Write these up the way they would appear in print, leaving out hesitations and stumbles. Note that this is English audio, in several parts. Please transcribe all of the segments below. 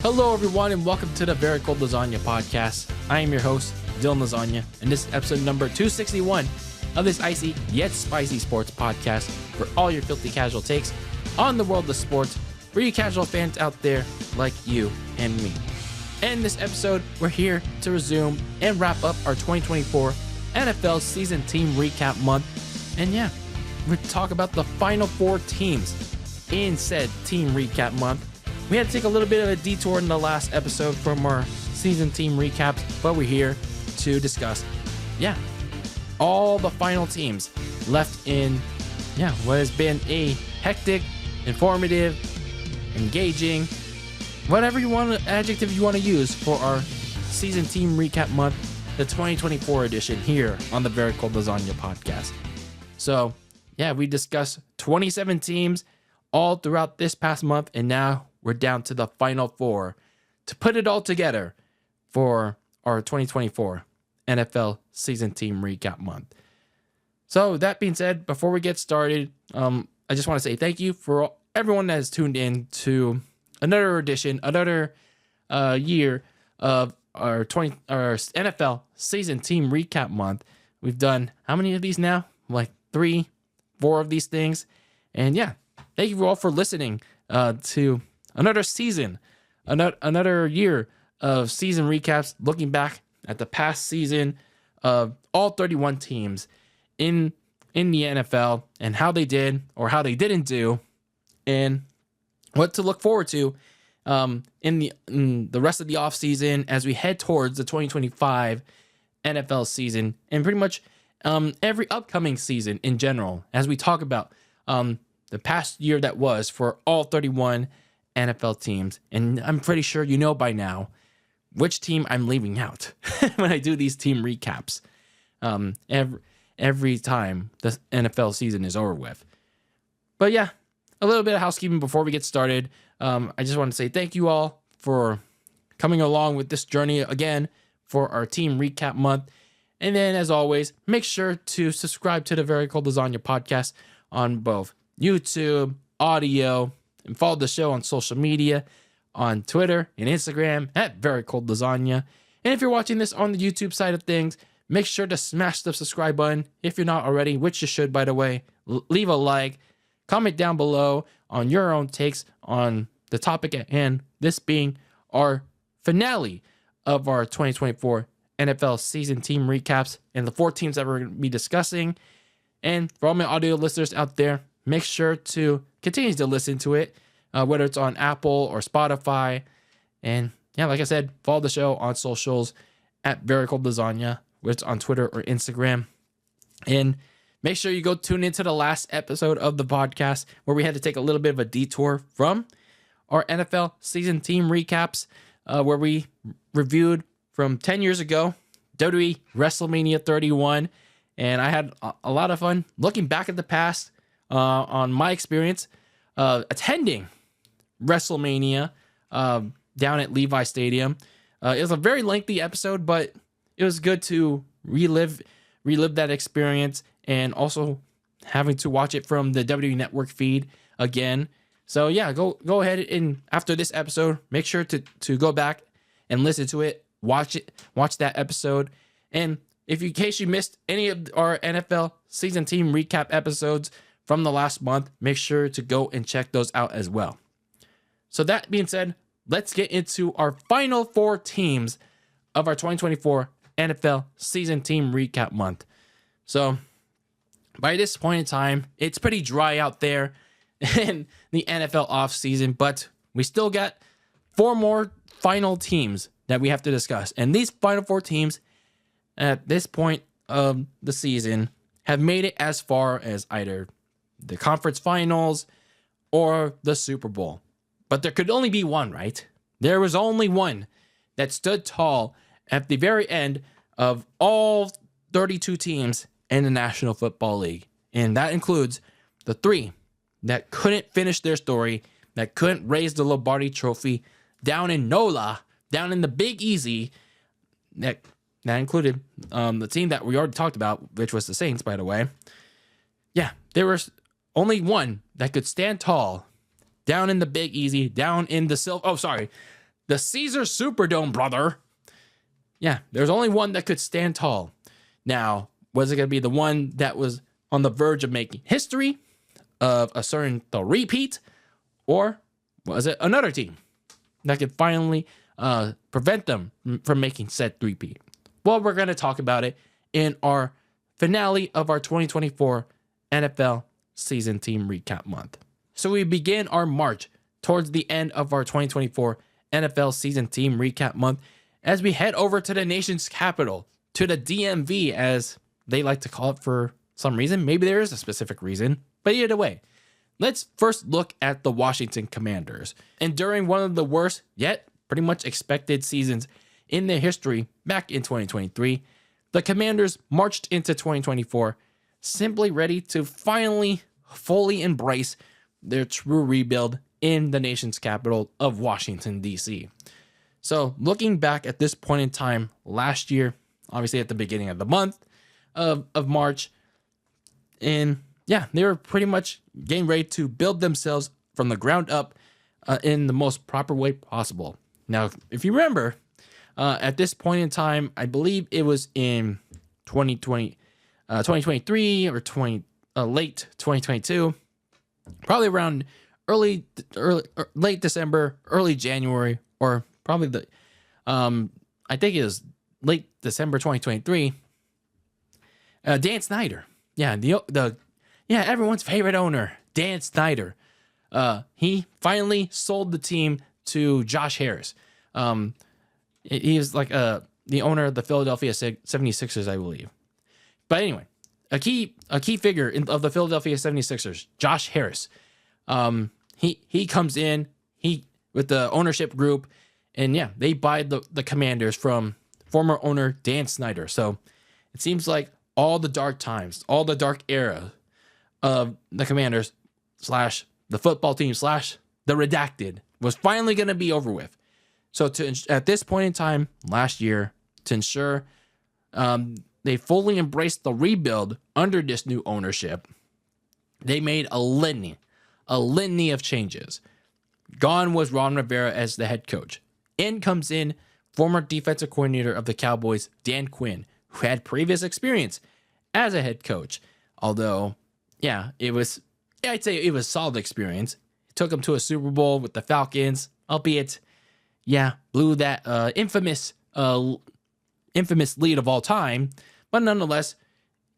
Hello, everyone, and welcome to the Very Cold Lasagna Podcast. I am your host, Dylan Lasagna, and this is episode number 261 of this icy yet spicy sports podcast for all your filthy casual takes on the world of sports for you casual fans out there like you and me. And in this episode, we're here to resume and wrap up our 2024 NFL season team recap month. And yeah, we're talk about the final four teams in said team recap month. We had to take a little bit of a detour in the last episode from our season team recaps, but we're here to discuss, all the final teams left in, what has been a hectic, informative, engaging, whatever adjective you want to use for our season team recap month, the 2024 edition here on the Very Cold Lasagna Podcast. So, we discussed 27 teams all throughout this past month, and now we're down to the final four to put it all together for our 2024 NFL season team recap month. So that being said, before we get started, I just want to say thank you for everyone that has tuned in to another year of our NFL season team recap month. We've done how many of these now? Like 3, 4 of these things. And thank you all for listening to another season, another year of season recaps, looking back at the past season of all 31 teams in the NFL and how they did or how they didn't do, and what to look forward to in the rest of the offseason as we head towards the 2025 NFL season, and pretty much every upcoming season in general, as we talk about the past year that was for all 31 NFL teams. And I'm pretty sure you know by now which team I'm leaving out when I do these team recaps every time the NFL season is over with. But a little bit of housekeeping before we get started. I just want to say thank you all for coming along with this journey again for our team recap month. And then, as always, make sure to subscribe to the Very Cold Lasagna Podcast on both YouTube, audio, and follow the show on social media, on Twitter and Instagram at Very Cold Lasagna. And if you're watching this on the YouTube side of things, make sure to smash the subscribe button if you're not already, which you should, by the way. Leave a like, comment down below on your own takes on the topic at hand, this being our finale of our 2024 NFL season team recaps and the 4 teams that we're going to be discussing. And for all my audio listeners out there, make sure to continue to listen to it, whether it's on Apple or Spotify. And like I said, follow the show on socials at Very Cold Lasagna, whether it's on Twitter or Instagram. And make sure you go tune into the last episode of the podcast where we had to take a little bit of a detour from our NFL season team recaps, where we reviewed from 10 years ago, WWE WrestleMania 31. And I had a lot of fun looking back at the past on my experience attending WrestleMania down at Levi Stadium. It was a very lengthy episode, but it was good to relive that experience, and also having to watch it from the WWE Network feed again. So go ahead and after this episode, make sure to go back and listen to it, watch that episode. And in case you missed any of our NFL season team recap episodes from the last month, make sure to go and check those out as well. So that being said, let's get into our final 4 teams of our 2024 NFL season team recap month. So by this point in time, it's pretty dry out there in the NFL offseason, but we still got 4 more final teams that we have to discuss. And these final 4 teams at this point of the season have made it as far as either the conference finals or the Super Bowl. But there could only be one, right? There was only one that stood tall at the very end of all 32 teams in the National Football League. And that includes the 3 that couldn't finish their story, that couldn't raise the Lombardi Trophy down in NOLA, down in the Big Easy. That included the team that we already talked about, which was the Saints, by the way. There was only one that could stand tall down in the Big Easy, down in the the Caesar Superdome, brother. Yeah, there's only one that could stand tall. Now, was it going to be the one that was on the verge of making history, of asserting the repeat, or was it another team that could finally prevent them from making said repeat? Well, we're going to talk about it in our finale of our 2024 NFL season team recap month. So we begin our march towards the end of our 2024 NFL season team recap month as we head over to the nation's capital, to the DMV, as they like to call it for some reason. Maybe there is a specific reason, but either way, let's first look at the Washington Commanders. And during one of the worst yet pretty much expected seasons in their history back in 2023, the Commanders marched into 2024 simply ready to finally fully embrace their true rebuild in the nation's capital of Washington, D.C. So looking back at this point in time last year, obviously at the beginning of the month of March, and yeah, they were pretty much getting ready to build themselves from the ground up in the most proper way possible. Now, if you remember, at this point in time, I believe it was in 2023 or late 2022, probably around late December, early January, or probably I think it was late December 2023. Dan Snyder, everyone's favorite owner, Dan Snyder. He finally sold the team to Josh Harris. He is like the owner of the Philadelphia 76ers, I believe. But anyway, a key figure of the Philadelphia 76ers, Josh Harris. He comes in with the ownership group, and yeah, they buy the Commanders from former owner Dan Snyder. So it seems like all the dark times, all the dark era of the Commanders / the football team / the redacted was finally going to be over with. So at this point in time last year, to ensure they fully embraced the rebuild under this new ownership, they made a litany of changes. Gone was Ron Rivera as the head coach. In comes in former defensive coordinator of the Cowboys, Dan Quinn, who had previous experience as a head coach. Although, yeah, I'd say it was solid experience. He took them to a Super Bowl with the Falcons, albeit, yeah, blew that infamous lead of all time. But nonetheless,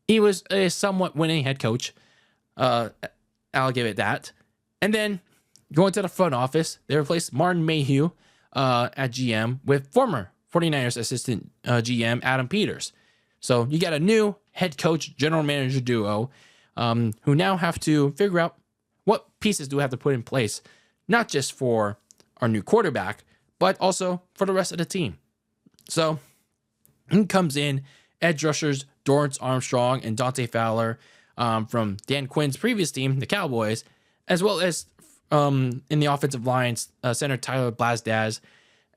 he was a somewhat winning head coach. I'll give it that. And then going to the front office, they replaced Martin Mayhew at GM with former 49ers assistant GM Adam Peters. So you got a new head coach, general manager duo who now have to figure out what pieces do we have to put in place, not just for our new quarterback, but also for the rest of the team. So in comes in edge rushers Dorrance Armstrong and Dante Fowler from Dan Quinn's previous team, the Cowboys, as well as in the offensive lines, center Tyler Blasdaz.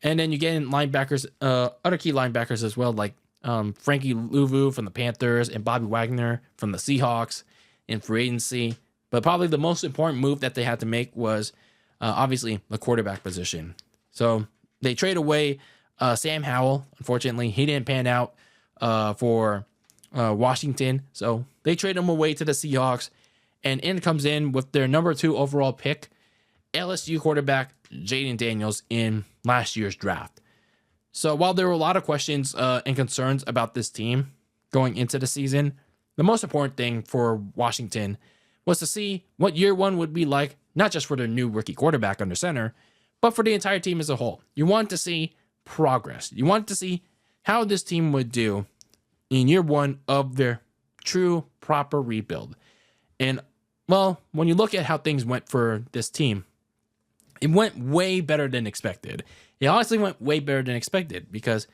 And then you get in linebackers, other key linebackers as well, like Frankie Louvu from the Panthers and Bobby Wagner from the Seahawks in free agency. But probably the most important move that they had to make was obviously the quarterback position. So they trade away Sam Howell. Unfortunately, he didn't pan out for Washington. So they trade him away to the Seahawks. And in comes in with their number 2 overall pick, LSU quarterback Jaden Daniels in last year's draft. So while there were a lot of questions and concerns about this team going into the season, the most important thing for Washington was to see what year one would be like, not just for their new rookie quarterback under center, but for the entire team as a whole. You want to see progress. You want to see how this team would do in year one of their true, proper rebuild. And, well, when you look at how things went for this team, it went way better than expected. It honestly went way better than expected because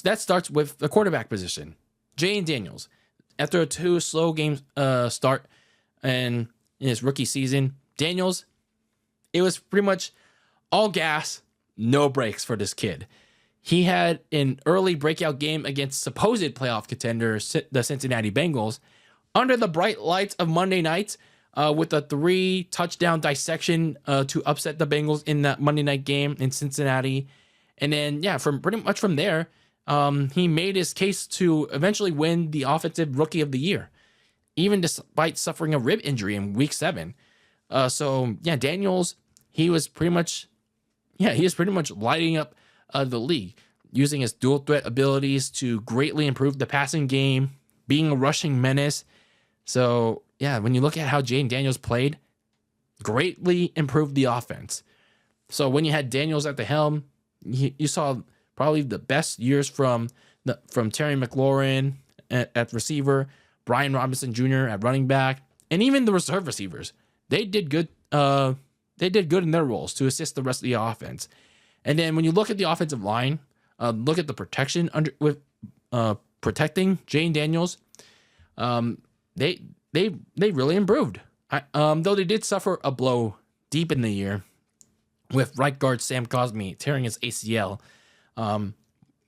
that starts with the quarterback position. Jaden Daniels, after a 2 slow game start and in his rookie season, Daniels, it was pretty much all gas, no brakes for this kid. He had an early breakout game against supposed playoff contender, the Cincinnati Bengals, under the bright lights of Monday night with a 3-touchdown dissection to upset the Bengals in that Monday night game in Cincinnati. And then, from pretty much from there, he made his case to eventually win the Offensive Rookie of the Year, even despite suffering a rib injury in Week 7. Daniels, he was pretty much lighting up the league, using his dual threat abilities to greatly improve the passing game, being a rushing menace. So, when you look at how Jayden Daniels played, greatly improved the offense. So when you had Daniels at the helm, you saw probably the best years from Terry McLaurin at receiver, Brian Robinson Jr. at running back, and even the reserve receivers. They did good. They did good in their roles to assist the rest of the offense. And then when you look at the offensive line, look at the protection with protecting Jayden Daniels. They really improved. Though they did suffer a blow deep in the year with right guard Sam Cosmi tearing his ACL.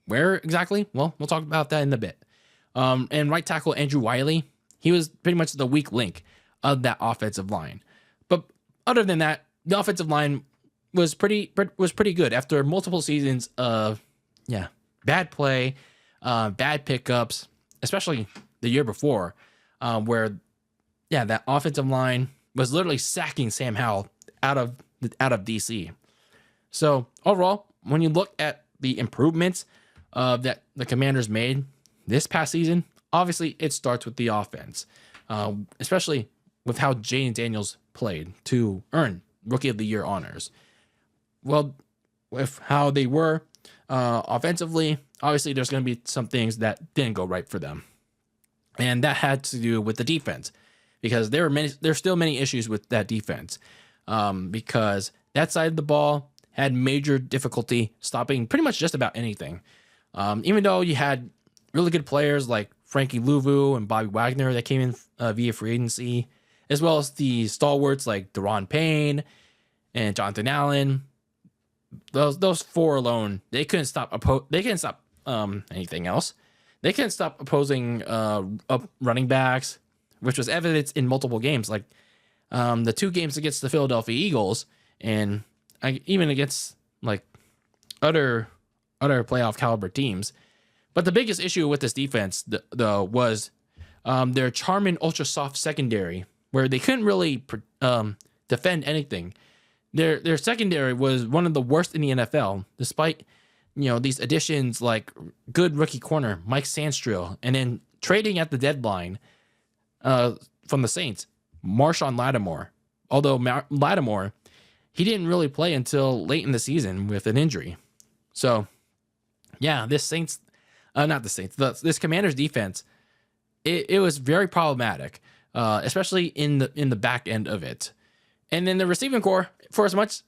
Where exactly? Well, we'll talk about that in a bit. And right tackle Andrew Wiley, he was pretty much the weak link of that offensive line. But other than that, the offensive line was pretty good after multiple seasons of bad play, bad pickups, especially the year before, where that offensive line was literally sacking Sam Howell out of DC. So overall, when you look at the improvements that the Commanders made this past season, obviously it starts with the offense, especially with how Jayden Daniels played to earn Rookie of the Year honors. Well, with how they were offensively, obviously there's going to be some things that didn't go right for them, and that had to do with the defense, because there's still many issues with that defense, because that side of the ball had major difficulty stopping pretty much just about anything. Even though you had really good players like Frankie Louvu and Bobby Wagner that came in via free agency, as well as the stalwarts like Deron Payne and Jonathan Allen. Those four alone, they couldn't stop anything else. They couldn't stop opposing running backs, which was evident in multiple games, like the 2 games against the Philadelphia Eagles, and even against like other playoff caliber teams. But the biggest issue with this defense, though, was their Charmin ultra soft secondary, where they couldn't really defend anything. Their secondary was one of the worst in the NFL, despite these additions like good rookie corner Mike Sandstrill, and then trading at the deadline from the Saints, Marshawn Lattimore. Although Lattimore, he didn't really play until late in the season with an injury. So, this Commanders defense, it was very problematic, especially in the back end of it. And then the receiving core, for as much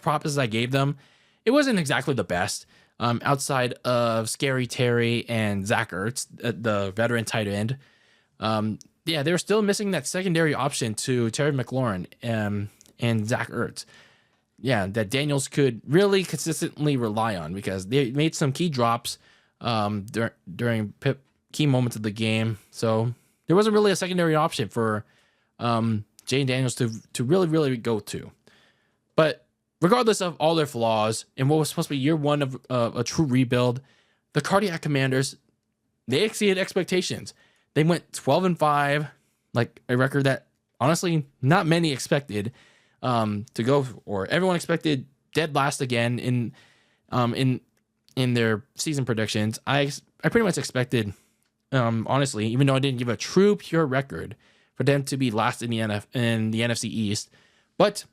props as I gave them, it wasn't exactly the best. Outside of Scary Terry and Zach Ertz, the veteran tight end. They were still missing that secondary option to Terry McLaurin and Zach Ertz. That Daniels could really consistently rely on, because they made some key drops during key moments of the game. So there wasn't really a secondary option for Jayden Daniels to really go to. But regardless of all their flaws and what was supposed to be year one of a true rebuild, the Cardiac Commanders, they exceeded expectations. They went 12-5, like a record that honestly not many expected to go for. Everyone expected dead last again in their season predictions. I pretty much expected, honestly, even though I didn't give a true pure record, for them to be last in the NFC East, but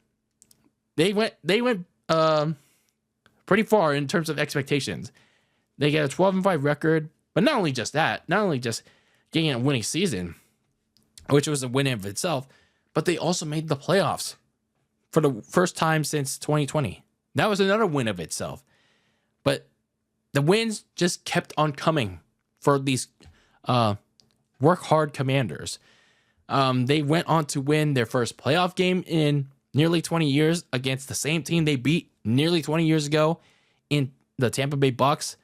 they went pretty far in terms of expectations. They get a 12-5 record, but not only just getting a winning season, which was a win in of itself, but they also made the playoffs for the first time since 2020. That was another win of itself. But the wins just kept on coming for these work hard Commanders. They went on to win their first playoff game in nearly 20 years against the same team they beat nearly 20 years ago in the Tampa Bay Bucks.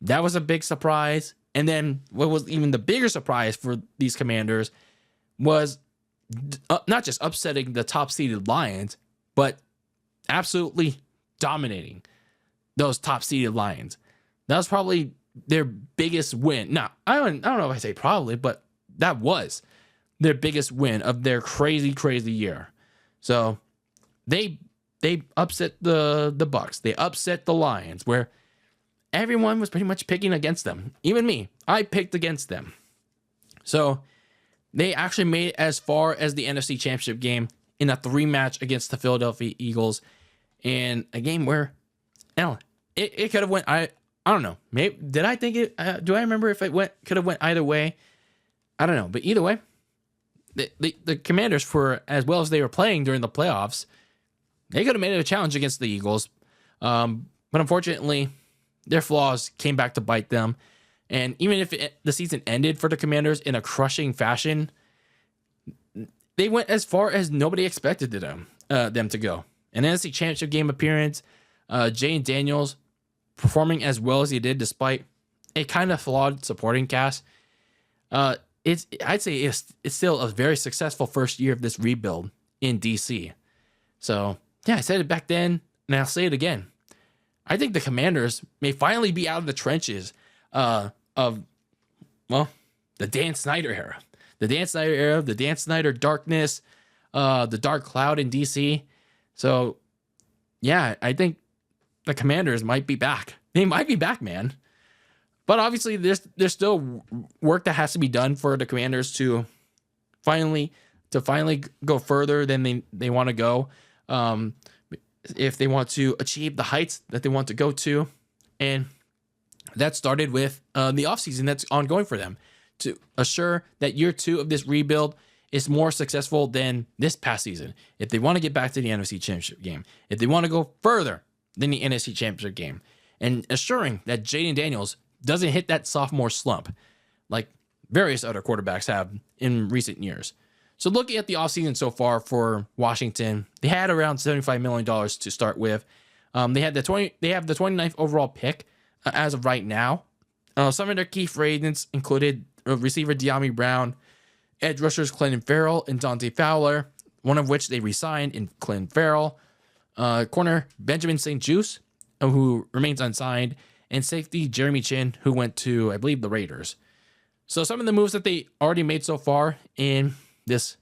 That was a big surprise. And then what was even the bigger surprise for these Commanders was not just upsetting the top seeded Lions, but absolutely dominating those top seeded Lions. That was probably their biggest win. Now, I don't know if I say probably, but that was their biggest win of their crazy, crazy year. So they upset the Bucks. They upset the Lions, where everyone was pretty much picking against them. Even me, I picked against them. So they actually made it as far as the NFC Championship game in a 3-match against the Philadelphia Eagles, in a game where, it could have went. I don't know. Maybe did I think it? Do I remember if it could have went either way? I don't know. But either way, the Commanders, for as well as they were playing during the playoffs, they could have made it a challenge against the Eagles. But unfortunately, their flaws came back to bite them. And even if the season ended for the Commanders in a crushing fashion, they went as far as nobody expected them to go. An NFC Championship game appearance, Jane Daniels performing as well as he did despite a kind of flawed supporting cast. I'd say it's still a very successful first year of this rebuild in DC. So yeah, I said it back then, and I'll say it again. I think the Commanders may finally be out of the trenches of the Dan Snyder era. The Dan Snyder era, the Dan Snyder darkness, the dark cloud in DC. So, yeah, I think the Commanders might be back. They might be back, man. But obviously, there's still work that has to be done for the Commanders to finally go further than they want to go. If they want to achieve the heights that they want to go to. And that started with the offseason that's ongoing for them to assure that year 2 of this rebuild is more successful than this past season. If they want to get back to the NFC Championship game, if they want to go further than the NFC Championship game, and assuring that Jaden Daniels doesn't hit that sophomore slump like various other quarterbacks have in recent years. So looking at the offseason so far for Washington, they had around $75 million to start with. They have the 29th overall pick as of right now. Some of their key free agents included receiver De'Ami Brown, edge rushers Clinton Farrell and Dante Fowler, one of which they re-signed in Clinton Farrell, corner Benjamin St-Juste, who remains unsigned, and safety Jeremy Chin, who went to, I believe, the Raiders. So some of the moves that they already made so far in this,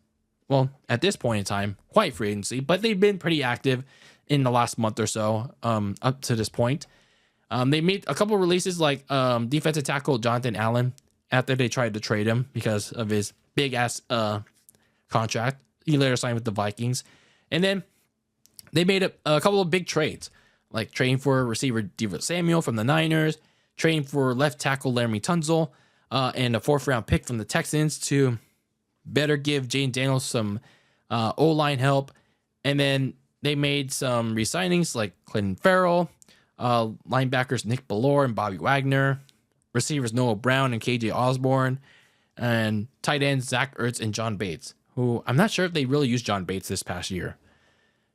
well, at this point in time, quite free agency, but they've been pretty active in the last month or so up to this point. They made a couple releases like defensive tackle Jonathan Allen after they tried to trade him because of his big-ass contract. He later signed with the Vikings. And then they made a couple of big trades, like trading for receiver Deebo Samuel from the Niners, trading for left tackle Laramie Tunzel, and a 4th-round pick from the Texans to better give Jane Daniels some O-line help. And then they made some re-signings like Clinton Farrell, linebackers Nick Bellore and Bobby Wagner, receivers Noah Brown and KJ Osborne, and tight ends Zach Ertz and John Bates, who I'm not sure if they really used John Bates this past year.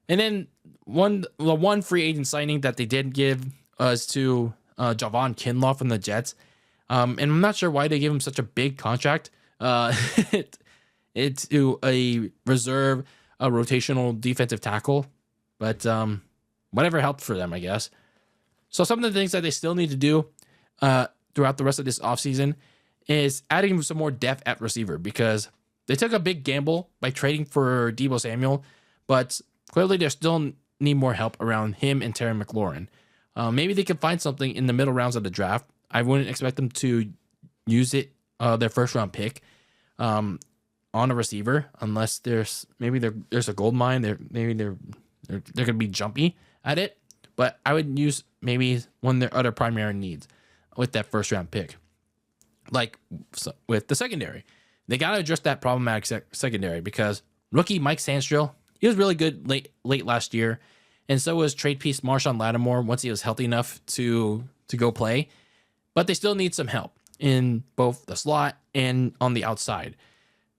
And then the one free agent signing that they did give is to Javon Kinlaw from the Jets. And I'm not sure why they gave him such a big contract. It's to a reserve, a rotational defensive tackle. But whatever helped for them, I guess. So some of the things that they still need to do throughout the rest of this offseason is adding some more depth at receiver, because they took a big gamble by trading for Deebo Samuel, but clearly they still need more help around him and Terry McLaurin. Maybe they can find something in the middle rounds of the draft. I wouldn't expect them to use it, their 1st-round pick, on a receiver, unless there's a gold mine. They're going to be jumpy at it. But I would use maybe one of their other primary needs with that 1st-round pick. Like with the secondary. They got to address that problematic secondary, because rookie Mike Sandstrill, he was really good late last year. And so was trade piece Marshawn Lattimore once he was healthy enough to go play. But they still need some help in both the slot and on the outside.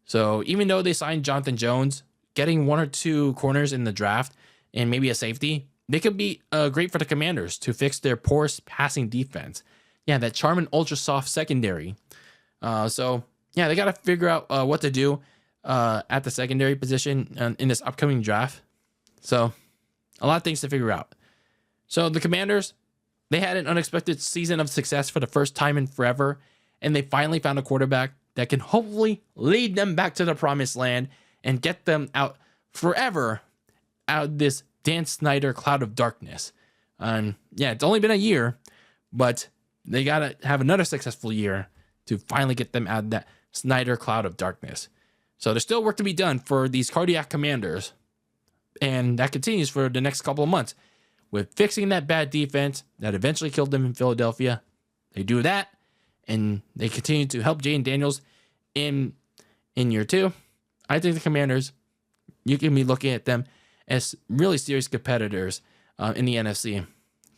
So even though they signed Jonathan Jones, getting 1 or 2 corners in the draft and maybe a safety, they could be great for the Commanders to fix their poor passing defense. Yeah, that Charmin ultra soft secondary. So yeah, they got to figure out what to do. at the secondary position in this upcoming draft. So a lot of things to figure out. So the Commanders, they had an unexpected season of success for the first time in forever, and they finally found a quarterback that can hopefully lead them back to the promised land and get them out forever out of this Dan Snyder cloud of darkness. It's only been a year, but they got to have another successful year to finally get them out of that Snyder cloud of darkness. So there's still work to be done for these cardiac Commanders, and that continues for the next couple of months with fixing that bad defense that eventually killed them in Philadelphia. They do that, and they continue to help Jayden Daniels in year 2. I think the Commanders, you can be looking at them as really serious competitors in the NFC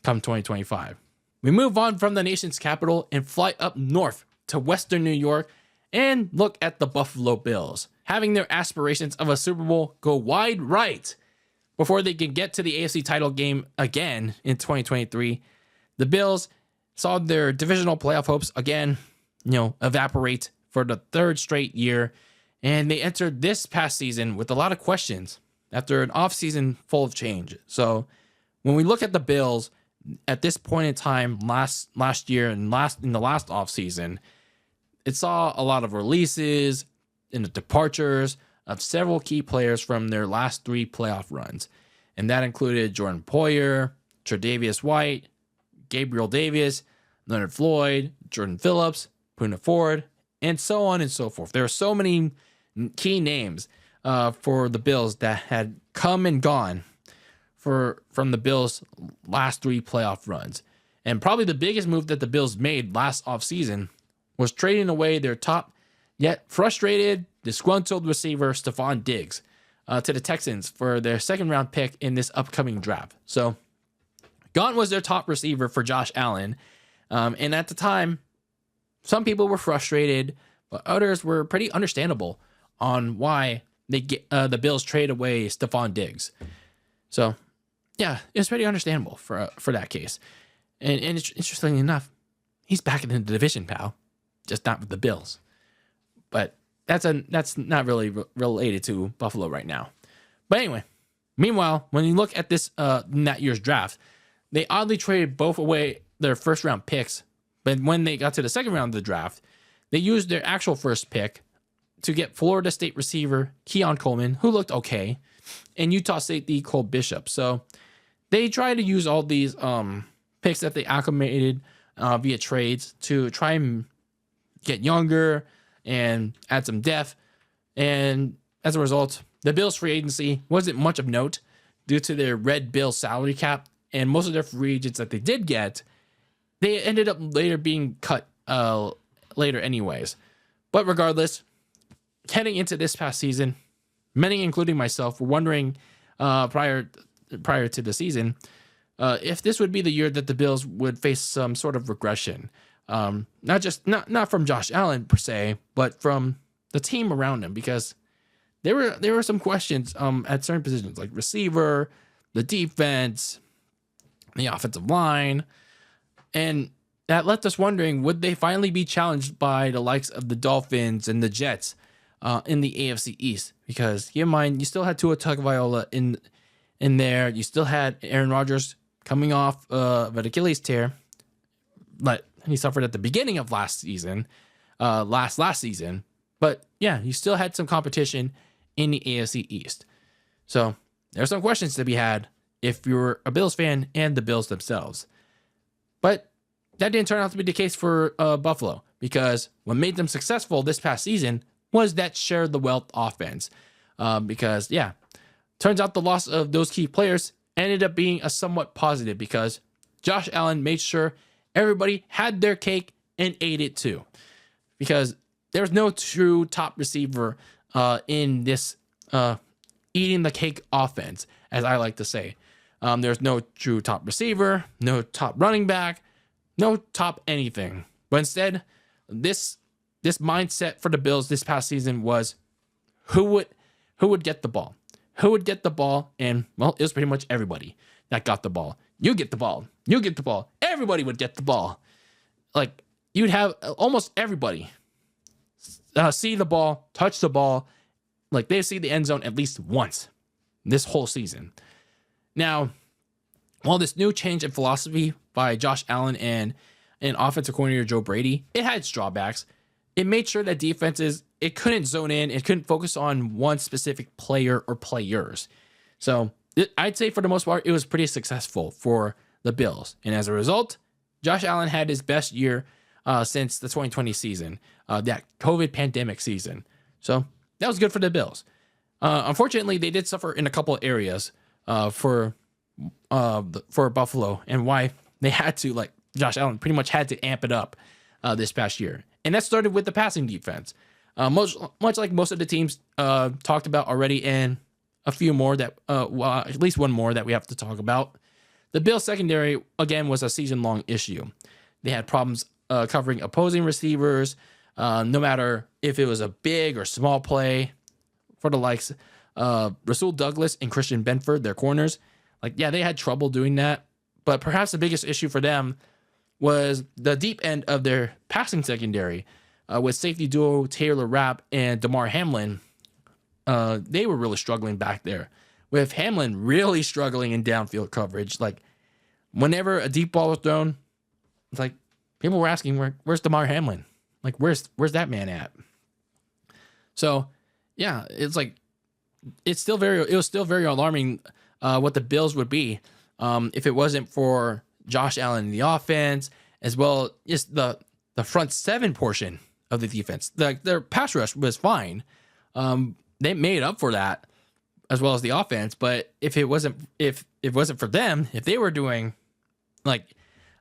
come 2025. We move on from the nation's capital and fly up north to Western New York and look at the Buffalo Bills, having their aspirations of a Super Bowl go wide right before they can get to the AFC title game again in 2023. The Bills saw their divisional playoff hopes again, evaporate for the third straight year, and they entered this past season with a lot of questions after an offseason full of change. So when we look at the Bills at this point in time, last year and in the last offseason, it saw a lot of releases and the departures of several key players from their last 3 playoff runs. And that included Jordan Poyer, Tre'Davious White, Gabriel Davis, Leonard Floyd, Jordan Phillips, Poona Ford, and so on and so forth. There are so many key names for the Bills that had come and gone from the Bills' last 3 playoff runs. And probably the biggest move that the Bills made last offseason was trading away their top, yet frustrated, disgruntled receiver Stephon Diggs to the Texans for their second-round pick in this upcoming draft. So gone was their top receiver for Josh Allen. And at the time, some people were frustrated, but others were pretty understandable on why the Bills trade away Stephon Diggs. So, yeah, it's pretty understandable for that case. And interestingly enough, he's back in the division, pal, just not with the Bills. But that's not really related to Buffalo right now. But anyway, meanwhile, when you look at this in that year's draft, they oddly traded both away their first round picks. But when they got to the second round of the draft, they used their actual first pick to get Florida State receiver Keon Coleman, who looked okay, and Utah safety Cole Bishop. So they tried to use all these picks that they acclimated via trades to try and get younger and add some depth. And as a result, the Bills' free agency wasn't much of note due to their Red Bill salary cap, and most of their free agents that they did get, they ended up later being cut later anyways. But regardless, heading into this past season, many, including myself, were wondering prior to the season if this would be the year that the Bills would face some sort of regression. Not from Josh Allen per se, but from the team around him, because there were some questions at certain positions like receiver, the defense, the offensive line, and that left us wondering, would they finally be challenged by the likes of the Dolphins and the Jets in the AFC East? Because keep in mind, you still had Tua Tagovailoa in there. You still had Aaron Rodgers coming off of an Achilles tear, but he suffered at the beginning of last season. But yeah, you still had some competition in the AFC East. So there's some questions to be had if you're a Bills fan and the Bills themselves. But that didn't turn out to be the case for Buffalo, because what made them successful this past season was that share the wealth offense. Because, yeah, turns out the loss of those key players ended up being a somewhat positive, because Josh Allen made sure everybody had their cake and ate it too. Because there's no true top receiver in this eating the cake offense, as I like to say. There's no true top receiver, no top running back, no top anything. But instead, this mindset for the Bills this past season was who would get the ball? Who would get the ball? And, well, it was pretty much everybody that got the ball. You get the ball. You get the ball. Everybody would get the ball. Like, you'd have almost everybody see the ball, touch the ball, like they've seen the end zone at least once this whole season. Now, while this new change in philosophy by Josh Allen and offensive coordinator Joe Brady, it had its drawbacks. It made sure that defenses, it couldn't zone in, it couldn't focus on one specific player or players. So I'd say for the most part, it was pretty successful for the Bills. And as a result, Josh Allen had his best year since the 2020 season, that COVID pandemic season. So that was good for the Bills. Unfortunately, they did suffer in a couple of areas for Buffalo, and why they had to, like, Josh Allen pretty much had to amp it up this past year. And that started with the passing defense. Much like most of the teams talked about already, and a few more that, at least one more that we have to talk about. The Bills secondary, again, was a season-long issue. They had problems covering opposing receivers, no matter if it was a big or small play, for the likes Rasul Douglas and Christian Benford, their corners. Like, yeah, they had trouble doing that. But perhaps the biggest issue for them was the deep end of their passing secondary, with safety duo Taylor Rapp and Damar Hamlin. They were really struggling back there, with Hamlin really struggling in downfield coverage. Like, whenever a deep ball was thrown, it's like people were asking, where's Damar Hamlin? Like, where's that man at? So, yeah, it's like it was still very alarming what the Bills would be if it wasn't for Josh Allen in the offense, as well as the front seven portion of the defense. Their pass rush was fine. They made up for that, as well as the offense. But if it wasn't for them, if they were doing like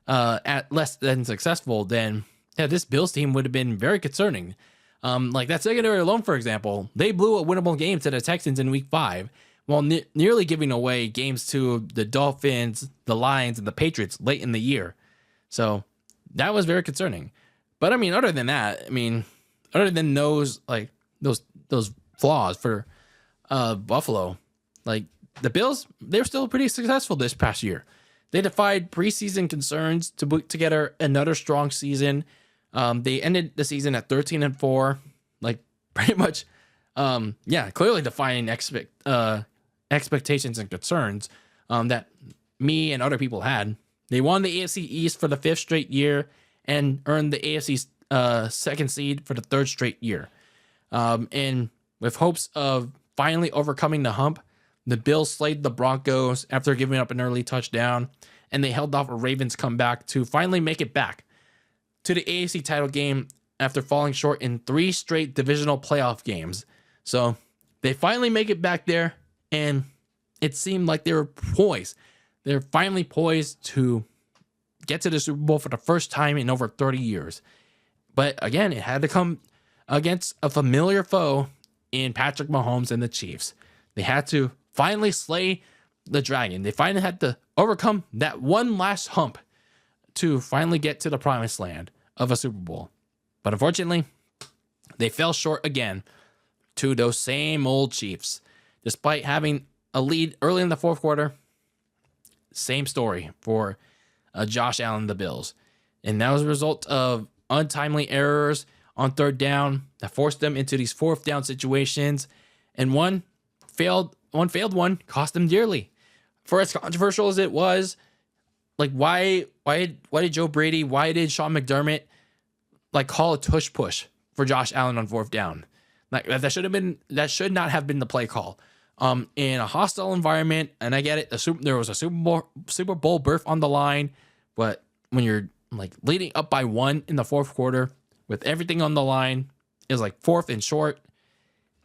at less than successful, then yeah, this Bills team would have been very concerning. Like that secondary alone, for example, they blew a winnable game to the Texans in Week 5, while nearly giving away games to the Dolphins, the Lions, and the Patriots late in the year. So that was very concerning. But I mean, other than that, other than those flaws for Buffalo, like the Bills, they're still pretty successful this past year. They defied preseason concerns to put together another strong season. They ended the season at 13-4, like pretty much, clearly defying expectations and concerns that me and other people had. They won the AFC East for the 5th straight year and earned the AFC's second seed for the 3rd straight year. And with hopes of finally overcoming the hump, the Bills slayed the Broncos after giving up an early touchdown, and they held off a Ravens comeback to finally make it back to the AFC title game after falling short in 3 straight divisional playoff games. So they finally make it back there, and it seemed like they were poised. They're finally poised to get to the Super Bowl for the first time in over 30 years. But again, it had to come against a familiar foe in Patrick Mahomes and the Chiefs. They had to finally slay the dragon. They finally had to overcome that one last hump to finally get to the promised land of a Super Bowl. But unfortunately, they fell short again to those same old Chiefs. Despite having a lead early in the 4th quarter, same story for Josh Allen and the Bills. And that was a result of untimely errors on 3rd down that forced them into these 4th down situations. And one failed one cost them dearly. For as controversial as it was, like why did Joe Brady, why did Sean McDermott like call a tush push for Josh Allen on 4th down? Like that should not have been the play call. In a hostile environment, and I get it, there was a Super Bowl berth on the line, but when you're like leading up by 1 in the 4th quarter with everything on the line, is like 4th and short,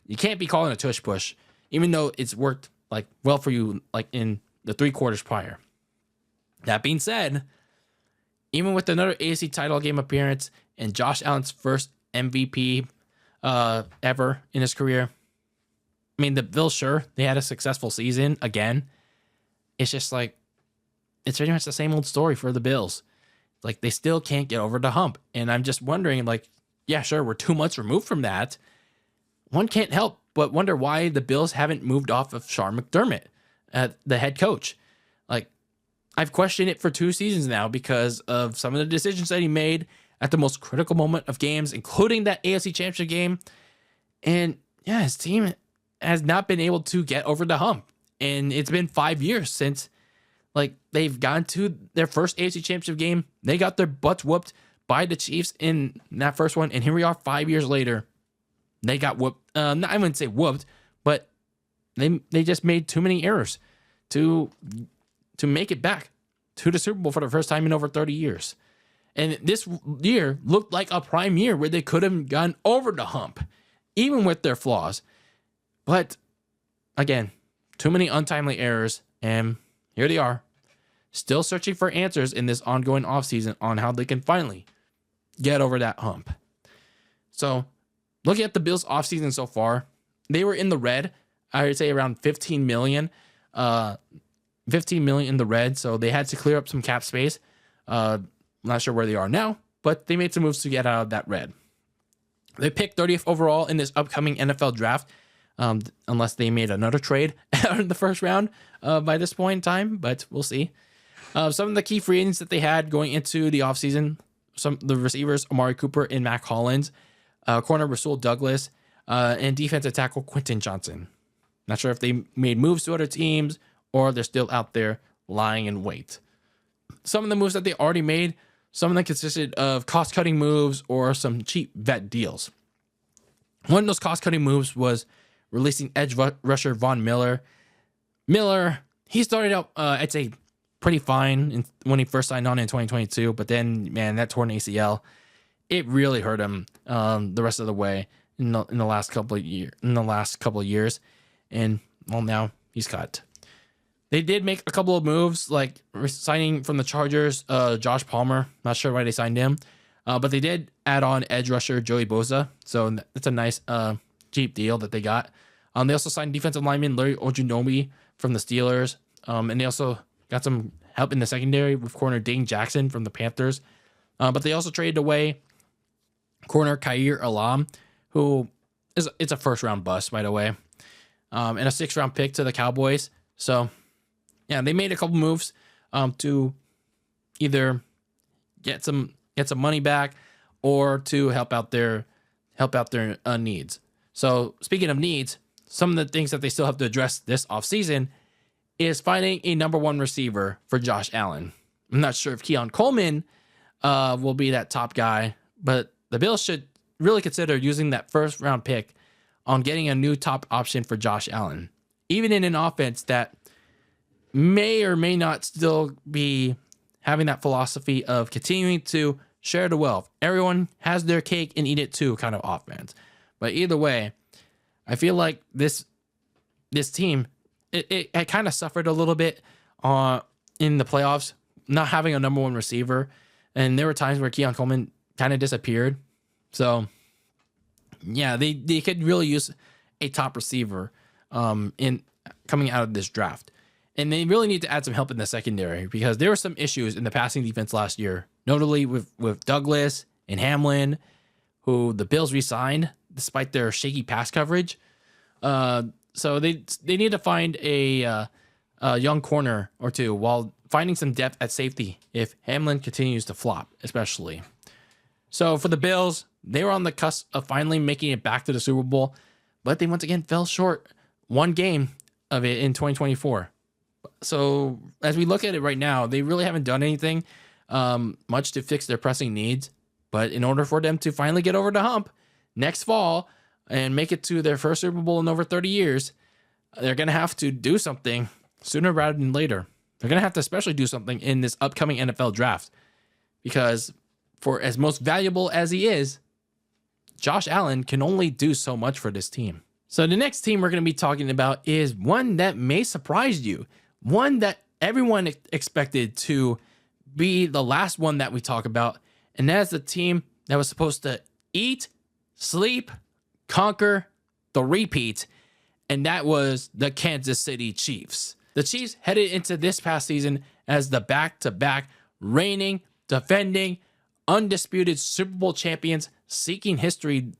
you can't be calling a tush push, even though it's worked like well for you like in the 3 quarters prior. That being said, even with another AFC title game appearance and Josh Allen's first MVP ever in his career, I mean, the Bills, sure, they had a successful season again. It's just like, it's pretty much the same old story for the Bills. Like, they still can't get over the hump. And I'm just wondering, like, yeah, sure, we're 2 months removed from that. One can't help but wonder why the Bills haven't moved off of Sean McDermott, the head coach. Like, I've questioned it for 2 seasons now because of some of the decisions that he made at the most critical moment of games, including that AFC Championship game. And yeah, his team, has not been able to get over the hump. And it's been 5 years since they've gone to their first AFC Championship game. They got their butts whooped by the Chiefs in that first one. And here we are 5 years later. They got whooped. I wouldn't say whooped, but they just made too many errors to make it back to the Super Bowl for the first time in over 30 years. And this year looked like a prime year where they could have gone over the hump, even with their flaws. But again, too many untimely errors, and here they are, still searching for answers in this ongoing offseason on how they can finally get over that hump. So, looking at the Bills' offseason so far, they were in the red. I would say around $15 million. $15 million in the red, so they had to clear up some cap space. I'm not sure where they are now, but they made some moves to get out of that red. They picked 30th overall in this upcoming NFL draft, unless they made another trade in the first round by this point in time, but we'll see. Some of the key free agents that they had going into the offseason, the receivers, Amari Cooper and Mac Hollins, corner Rasul Douglas, and defensive tackle Quentin Johnson. Not sure if they made moves to other teams or they're still out there lying in wait. Some of the moves that they already made, some of them consisted of cost-cutting moves or some cheap vet deals. One of those cost-cutting moves was releasing edge rusher Von Miller. He started out, I'd say, pretty fine when he first signed on in 2022, but then, man, that torn ACL, it really hurt him the rest of the way in the last couple of years, and well, now he's cut. They did make a couple of moves, like signing from the Chargers, Josh Palmer. Not sure why they signed him, but they did add on edge rusher Joey Bosa, so that's a nice cheap deal that they got. They also signed defensive lineman Larry Ogunjobi from the Steelers, and they also got some help in the secondary with corner Dane Jackson from the Panthers. But they also traded away corner Khair Alam, who it's a first-round bust, by the way, and a 6th-round pick to the Cowboys. So, yeah, they made a couple moves to either get some money back or to help out their needs. So, speaking of needs, some of the things that they still have to address this offseason is finding a number one receiver for Josh Allen. I'm not sure if Keon Coleman will be that top guy, but the Bills should really consider using that first-round pick on getting a new top option for Josh Allen, even in an offense that may or may not still be having that philosophy of continuing to share the wealth. Everyone has their cake and eat it too kind of offense. But either way, I feel like this team, it kind of suffered a little bit in the playoffs, not having a number one receiver. And there were times where Keon Coleman kind of disappeared. So, yeah, they could really use a top receiver in coming out of this draft. And they really need to add some help in the secondary because there were some issues in the passing defense last year, notably with Douglas and Hamlin, who the Bills re-signed despite their shaky pass coverage. So they need to find a young corner or two while finding some depth at safety if Hamlin continues to flop, especially. So for the Bills, they were on the cusp of finally making it back to the Super Bowl, but they once again fell short one game of it in 2024. So as we look at it right now, they really haven't done anything much to fix their pressing needs. But in order for them to finally get over the hump next fall and make it to their first Super Bowl in over 30 years, they're going to have to do something sooner rather than later. They're going to have to especially do something in this upcoming NFL draft because for as most valuable as he is, Josh Allen can only do so much for this team. So the next team we're going to be talking about is one that may surprise you, one that everyone expected to be the last one that we talk about, and that's the team that was supposed to eat, sleep, conquer, the repeat, and that was the Kansas City Chiefs. The Chiefs headed into this past season as the back-to-back reigning, defending, undisputed Super Bowl champions, seeking history.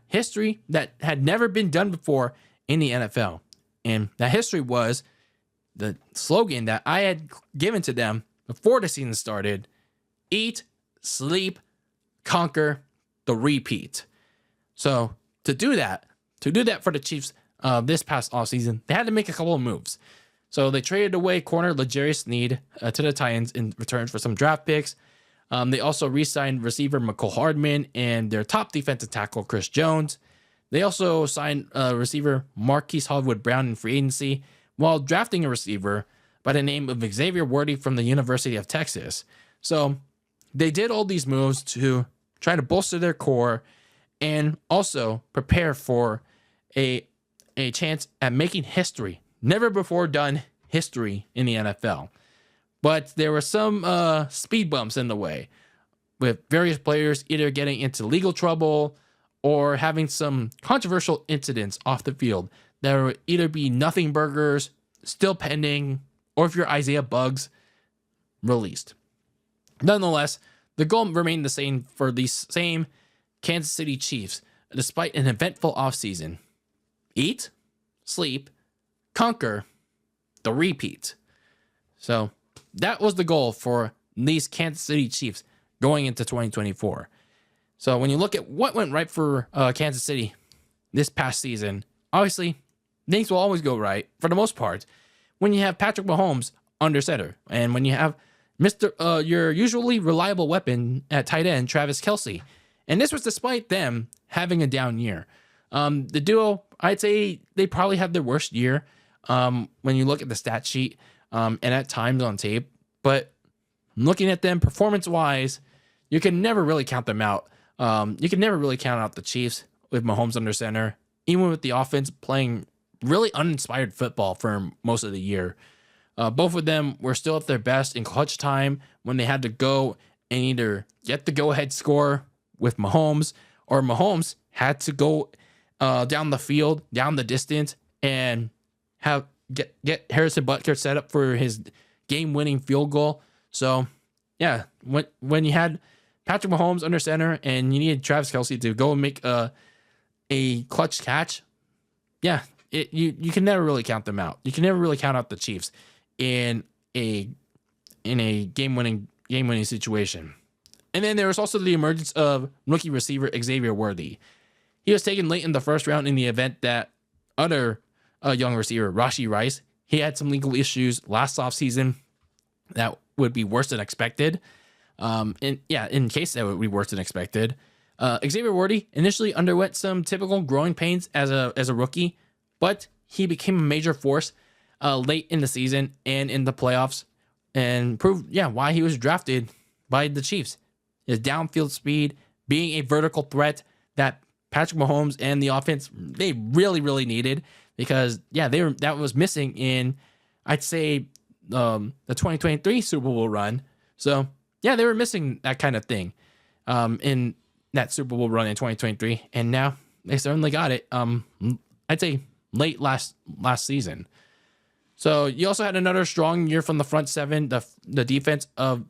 History that had never been done before in the NFL. And that history was the slogan that I had given to them before the season started: eat, sleep, conquer, the repeat. So to do that, to do that for the Chiefs this past offseason, they had to make a couple of moves. So they traded away corner L'Jarius Sneed to the Titans in return for some draft picks. They also re-signed receiver McCole Hardman and their top defensive tackle, Chris Jones. They also signed receiver Marquise Hollywood Brown in free agency while drafting a receiver by the name of Xavier Worthy from the University of Texas. So they did all these moves to try to bolster their core and also prepare for a chance at making history. Never before done history in the NFL. But there were some speed bumps in the way with various players either getting into legal trouble or having some controversial incidents off the field. There would either be nothing burgers still pending, or if you're Isaiah Buggs, released. Nonetheless, the goal remained the same for these same Kansas City Chiefs, despite an eventful offseason. Eat, sleep, conquer, the repeat. So that was the goal for these Kansas City Chiefs going into 2024. So when you look at what went right for Kansas City this past season, obviously things will always go right for the most part when you have Patrick Mahomes under center and when you have your usually reliable weapon at tight end, Travis Kelce. And this was despite them having a down year. The duo, I'd say they probably had their worst year when you look at the stat sheet and at times on tape. But looking at them performance-wise, you can never really count them out. You can never really count out the Chiefs with Mahomes under center, even with the offense playing really uninspired football for most of the year. Both of them were still at their best in clutch time when they had to go and either get the go-ahead score with Mahomes, or Mahomes had to go down the field, down the distance, and get Harrison Butker set up for his game-winning field goal. So, yeah, when you had Patrick Mahomes under center and you needed Travis Kelce to go and make a clutch catch, yeah, you can never really count them out. You can never really count out the Chiefs in a game-winning situation. And then there was also the emergence of rookie receiver Xavier Worthy. He was taken late in the first round in the event that other young receiver, Rashee Rice, he had some legal issues last offseason that would be worse than expected. In case that would be worse than expected. Xavier Worthy initially underwent some typical growing pains as a rookie, but he became a major force late in the season and in the playoffs and proved why he was drafted by the Chiefs. His downfield speed, being a vertical threat that Patrick Mahomes and the offense, they really, really needed because, that was missing in, I'd say, the 2023 Super Bowl run. So, they were missing that kind of thing in that Super Bowl run in 2023. And now they certainly got it, I'd say, late last season. So you also had another strong year from the front seven, the defense of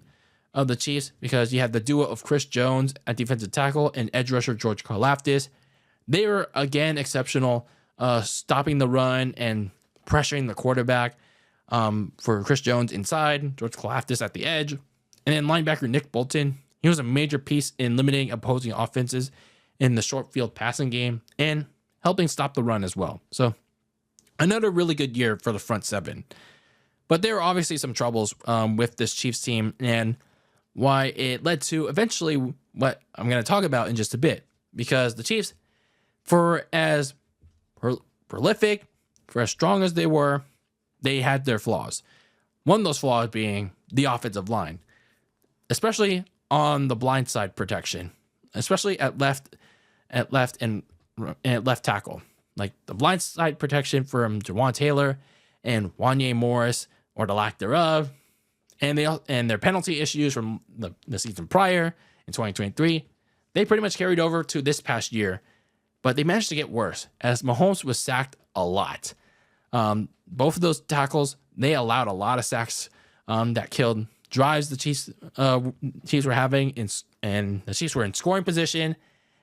the Chiefs, because you had the duo of Chris Jones at defensive tackle and edge rusher George Karlaftis. They were, again, exceptional, stopping the run and pressuring the quarterback for Chris Jones inside, George Karlaftis at the edge. And then linebacker Nick Bolton, he was a major piece in limiting opposing offenses in the short field passing game and helping stop the run as well. So another really good year for the front seven. But there were obviously some troubles with this Chiefs team and why it led to eventually what I'm going to talk about in just a bit. Because the Chiefs, for as prolific, for as strong as they were, they had their flaws. One of those flaws being the offensive line, especially on the blindside protection, especially at left and at left tackle. Like the blindside protection from Jawan Taylor and Wanye Morris, or the lack thereof, and their penalty issues from the season prior in 2023, they pretty much carried over to this past year, but they managed to get worse as Mahomes was sacked a lot. Both of those tackles, they allowed a lot of sacks that killed drives the Chiefs were having, and the Chiefs were in scoring position,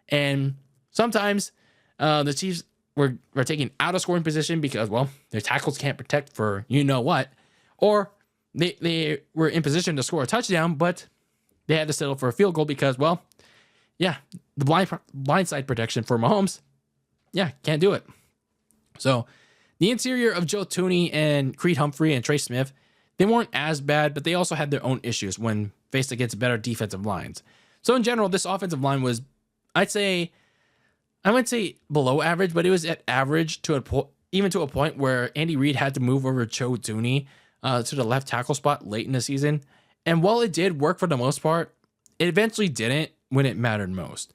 and sometimes the Chiefs were taken out of scoring position because, their tackles can't protect for you-know-what, or they were in position to score a touchdown, but they had to settle for a field goal because, the blindside protection for Mahomes, yeah, can't do it. So the interior of Joe Tooney and Creed Humphrey and Trey Smith, they weren't as bad, but they also had their own issues when faced against better defensive lines. So in general, this offensive line was, I wouldn't say below average, but it was at average even to a point where Andy Reid had to move over Joe Tooney to the left tackle spot late in the season. And while it did work for the most part, it eventually didn't when it mattered most.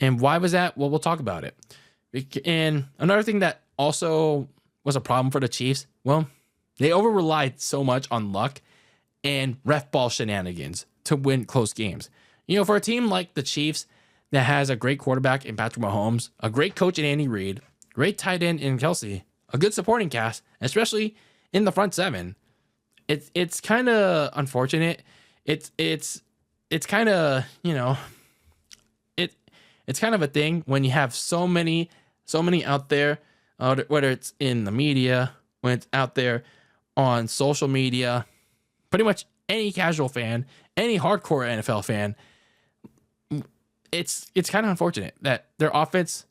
And why was that? Well, we'll talk about it. And another thing that also was a problem for the Chiefs, well, they over-relied so much on luck and ref ball shenanigans to win close games. For a team like the Chiefs that has a great quarterback in Patrick Mahomes, a great coach in Andy Reid, great tight end in Kelsey, a good supporting cast, especially in the front seven, it's kind of unfortunate. It's kind of, it's kind of a thing when you have so many out there, whether it's in the media, when it's out there on social media, pretty much any casual fan, any hardcore NFL fan. It's kind of unfortunate that their offense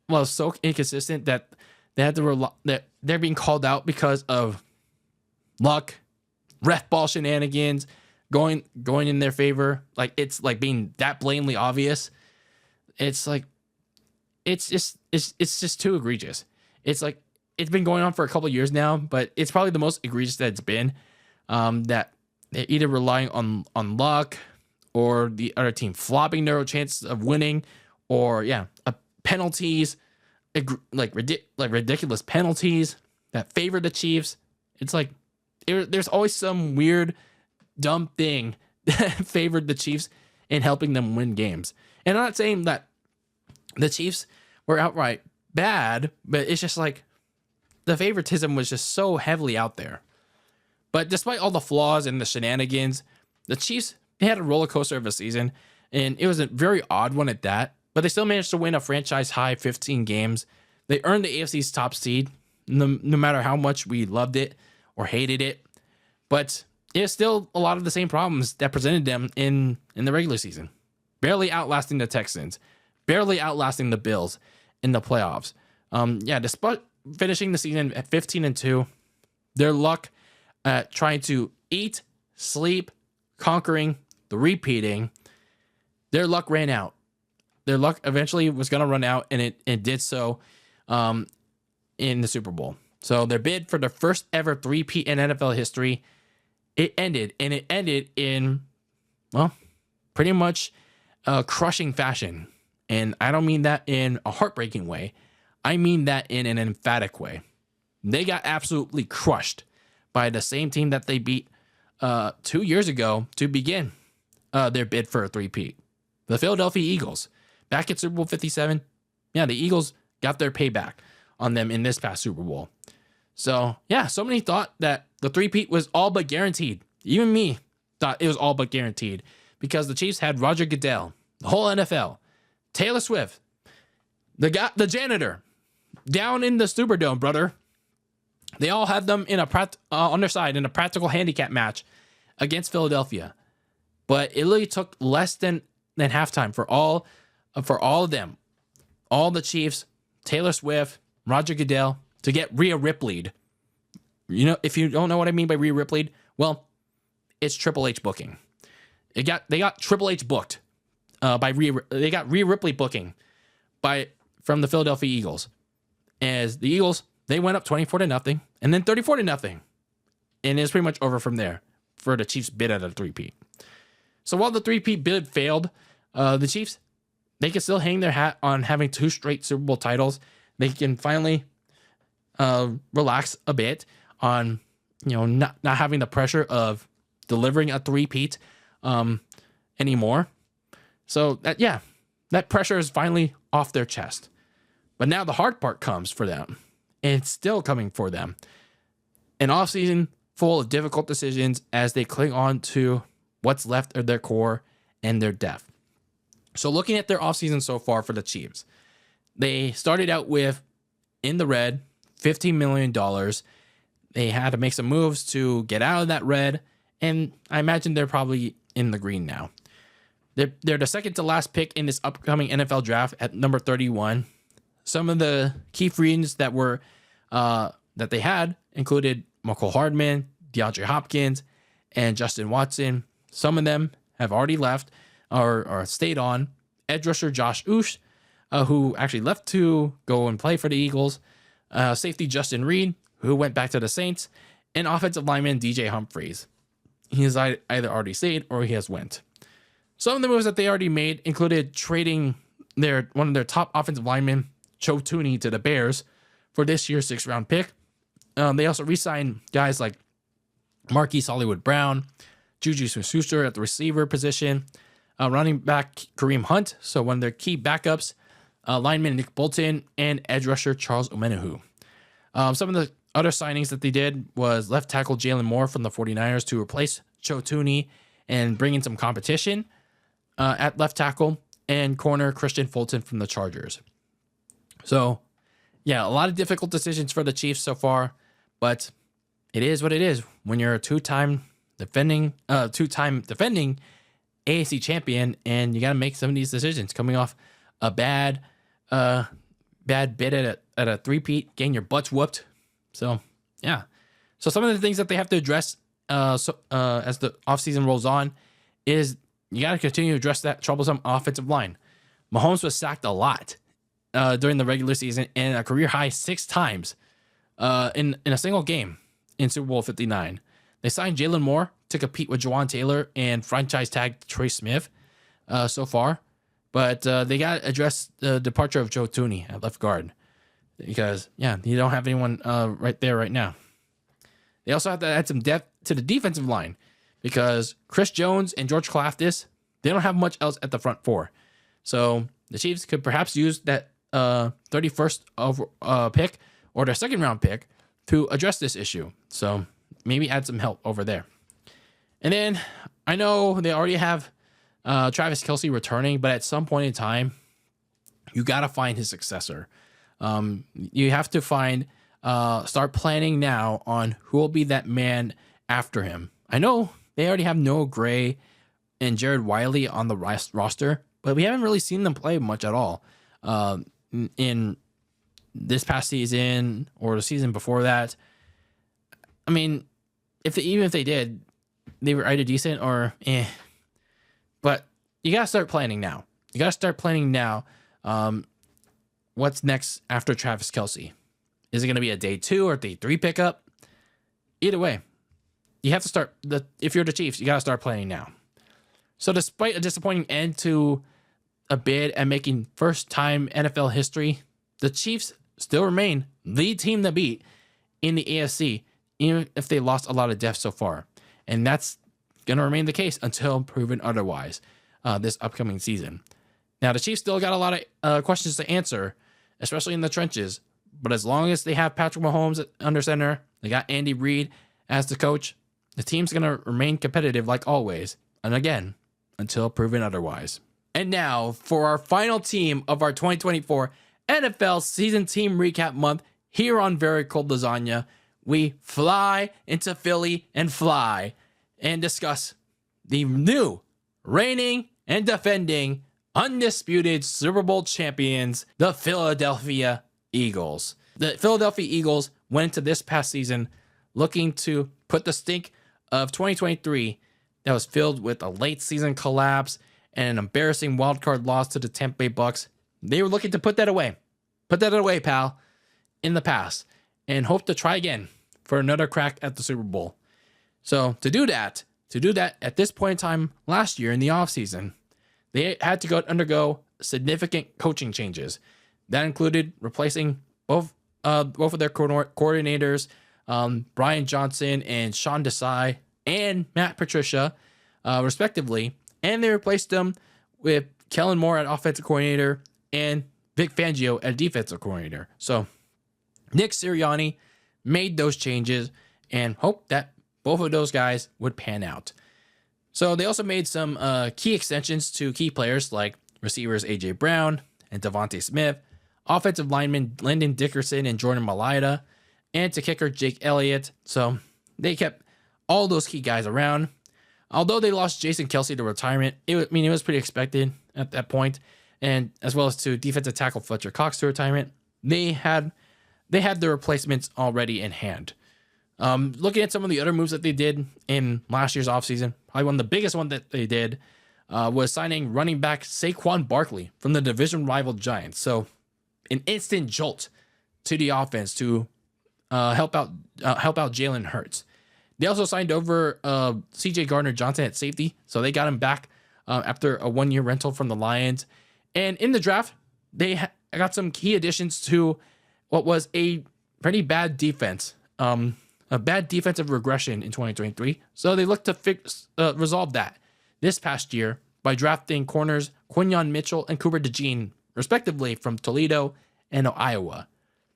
was so inconsistent that they had to that they're being called out because of luck, ref ball shenanigans going in their favor. Like, it's like being that blatantly obvious. It's like it's just too egregious. It's like it's been going on for a couple of years now, but it's probably the most egregious that it's been. That they're either relying on luck, or the other team flopping their chances of winning, or penalties, like ridiculous penalties that favor the Chiefs. It's like there's always some weird, dumb thing that favored the Chiefs in helping them win games. And I'm not saying that the Chiefs were outright bad, but it's just like the favoritism was just so heavily out there. But despite all the flaws and the shenanigans, the Chiefs, they had a roller coaster of a season, and it was a very odd one at that. But they still managed to win a franchise high 15 games. They earned the AFC's top seed, no matter how much we loved it or hated it. But it's still a lot of the same problems that presented them in the regular season. Barely outlasting the Texans, barely outlasting the Bills in the playoffs. Despite finishing the season at 15-2, their luck at trying to eat, sleep, conquering, the repeating, their luck ran out. Their luck eventually was going to run out, and it did so in the Super Bowl. So their bid for their first ever three-peat in NFL history, it ended in, well, pretty much crushing fashion. And I don't mean that in a heartbreaking way. I mean that in an emphatic way. They got absolutely crushed by the same team that they beat 2 years ago to begin their bid for a three-peat. The Philadelphia Eagles. Back at Super Bowl 57, the Eagles got their payback on them in this past Super Bowl. So many thought that the three-peat was all but guaranteed. Even me thought it was all but guaranteed because the Chiefs had Roger Goodell, the whole NFL, Taylor Swift, the janitor, down in the Superdome, brother. They all had them in on their side in a practical handicap match against Philadelphia. But it literally took less than halftime for all of them, all the Chiefs, Taylor Swift, Roger Goodell, to get Rhea Ripley'd. If you don't know what I mean by Rhea Ripley'd, well, it's Triple H booking. They got Triple H booked by Rhea. They got Rhea Ripley booking from the Philadelphia Eagles. As the Eagles, they went up 24-0 and then 34-0. And it's pretty much over from there for the Chiefs' bid at a three-peat. So while the three-peat bid failed, the Chiefs, they can still hang their hat on having 2 straight Super Bowl titles. They can finally relax a bit on, not having the pressure of delivering a three-peat anymore. So that pressure is finally off their chest. But now the hard part comes for them. And it's still coming for them. An offseason full of difficult decisions as they cling on to what's left of their core and their depth. So looking at their offseason so far for the Chiefs, they started out with, in the red, $15 million. They had to make some moves to get out of that red, and I imagine they're probably in the green now. They're the second to last pick in this upcoming NFL draft at number 31. Some of the key free agents that they had included Michael Hardman, DeAndre Hopkins, and Justin Watson. Some of them have already left or stayed on. Edge rusher Josh Uche, who actually left to go and play for the Eagles. Safety Justin Reed, who went back to the Saints. And offensive lineman DJ Humphries. He has either already stayed or he has went. Some of the moves that they already made included trading one of their top offensive linemen, Joe Thuney, to the Bears for this year's 6th round pick. They also re-signed guys like Marquise Hollywood Brown, Juju Smith-Schuster at the receiver position, running back Kareem Hunt, so one of their key backups, lineman Nick Bolton, and edge rusher Charles Omenihu. Some of the other signings that they did was left tackle Jalen Moore from the 49ers to replace Joe Thuney and bring in some competition at left tackle, and corner Christian Fulton from the Chargers. So, yeah, a lot of difficult decisions for the Chiefs so far, but it is what it is when you're a two-time defending AFC champion, and you got to make some of these decisions coming off a bad bid at a three-peat, getting your butts whooped. So, yeah. So some of the things that they have to address as the offseason rolls on is you got to continue to address that troublesome offensive line. Mahomes was sacked a lot during the regular season, and a career high 6 times in a single game in Super Bowl 59. They signed Jalen Moore to compete with Jawan Taylor and franchise tag Trey Smith so far. But they got to address the departure of Joe Thuney at left guard because, yeah, you don't have anyone right there right now. They also have to add some depth to the defensive line because Chris Jones and George Kalafdis, they don't have much else at the front four. So the Chiefs could perhaps use that 31st pick or their 2nd round pick to address this issue. So maybe add some help over there. And then I know they already have Travis Kelce returning, but at some point in time, you got to find his successor. You have to start planning now on who will be that man after him. I know they already have Noah Gray and Jared Wiley on the roster, but we haven't really seen them play much at all in this past season or the season before that. I mean, even if they did, they were either decent or eh. But you got to start planning now. You got to start planning now. What's next after Travis Kelce? Is it going to be a day 2 or day 3 pickup? Either way, you have to start. If you're the Chiefs, you got to start planning now. So despite a disappointing end to a bid at making first-time NFL history, the Chiefs still remain the team to beat in the AFC, even if they lost a lot of depth so far. And that's going to remain the case until proven otherwise this upcoming season. Now, the Chiefs still got a lot of questions to answer, especially in the trenches. But as long as they have Patrick Mahomes under center, they got Andy Reid as the coach, the team's going to remain competitive like always. And again, until proven otherwise. And now, for our final team of our 2024 NFL season team recap month here on Very Cold Lasagna, we fly into Philly and fly and discuss the new reigning and defending undisputed Super Bowl champions, the Philadelphia Eagles. The Philadelphia Eagles went into this past season looking to put the stink of 2023 that was filled with a late season collapse and an embarrassing wildcard loss to the Tampa Bay Bucks. They were looking to put that away. Put that away, pal, in the past, and hope to try again for another crack at the Super Bowl. So to do that at this point in time last year in the offseason, they had to undergo significant coaching changes. That included replacing both of their coordinators, Brian Johnson and Sean Desai and Matt Patricia, respectively. And they replaced them with Kellen Moore at offensive coordinator and Vic Fangio at defensive coordinator. So Nick Sirianni made those changes and hoped that both of those guys would pan out. So they also made some key extensions to key players like receivers A.J. Brown and Devontae Smith, offensive linemen Lyndon Dickerson and Jordan Mailata, and to kicker Jake Elliott. So they kept all those key guys around. Although they lost Jason Kelce to retirement, it was pretty expected at that point. and as well as to defensive tackle Fletcher Cox to retirement, they had their replacements already in hand. Looking at some of the other moves that they did in last year's offseason, probably one of the biggest one that they did was signing running back Saquon Barkley from the division rival Giants. So an instant jolt to the offense to help out Jalen Hurts. They also signed over C.J. Gardner-Johnson at safety, so they got him back after a 1-year rental from the Lions. And in the draft, they got some key additions to what was a pretty bad defense, a bad defensive regression in 2023. So they looked to resolve that this past year by drafting corners Quinyon Mitchell and Cooper DeJean, respectively, from Toledo and Iowa.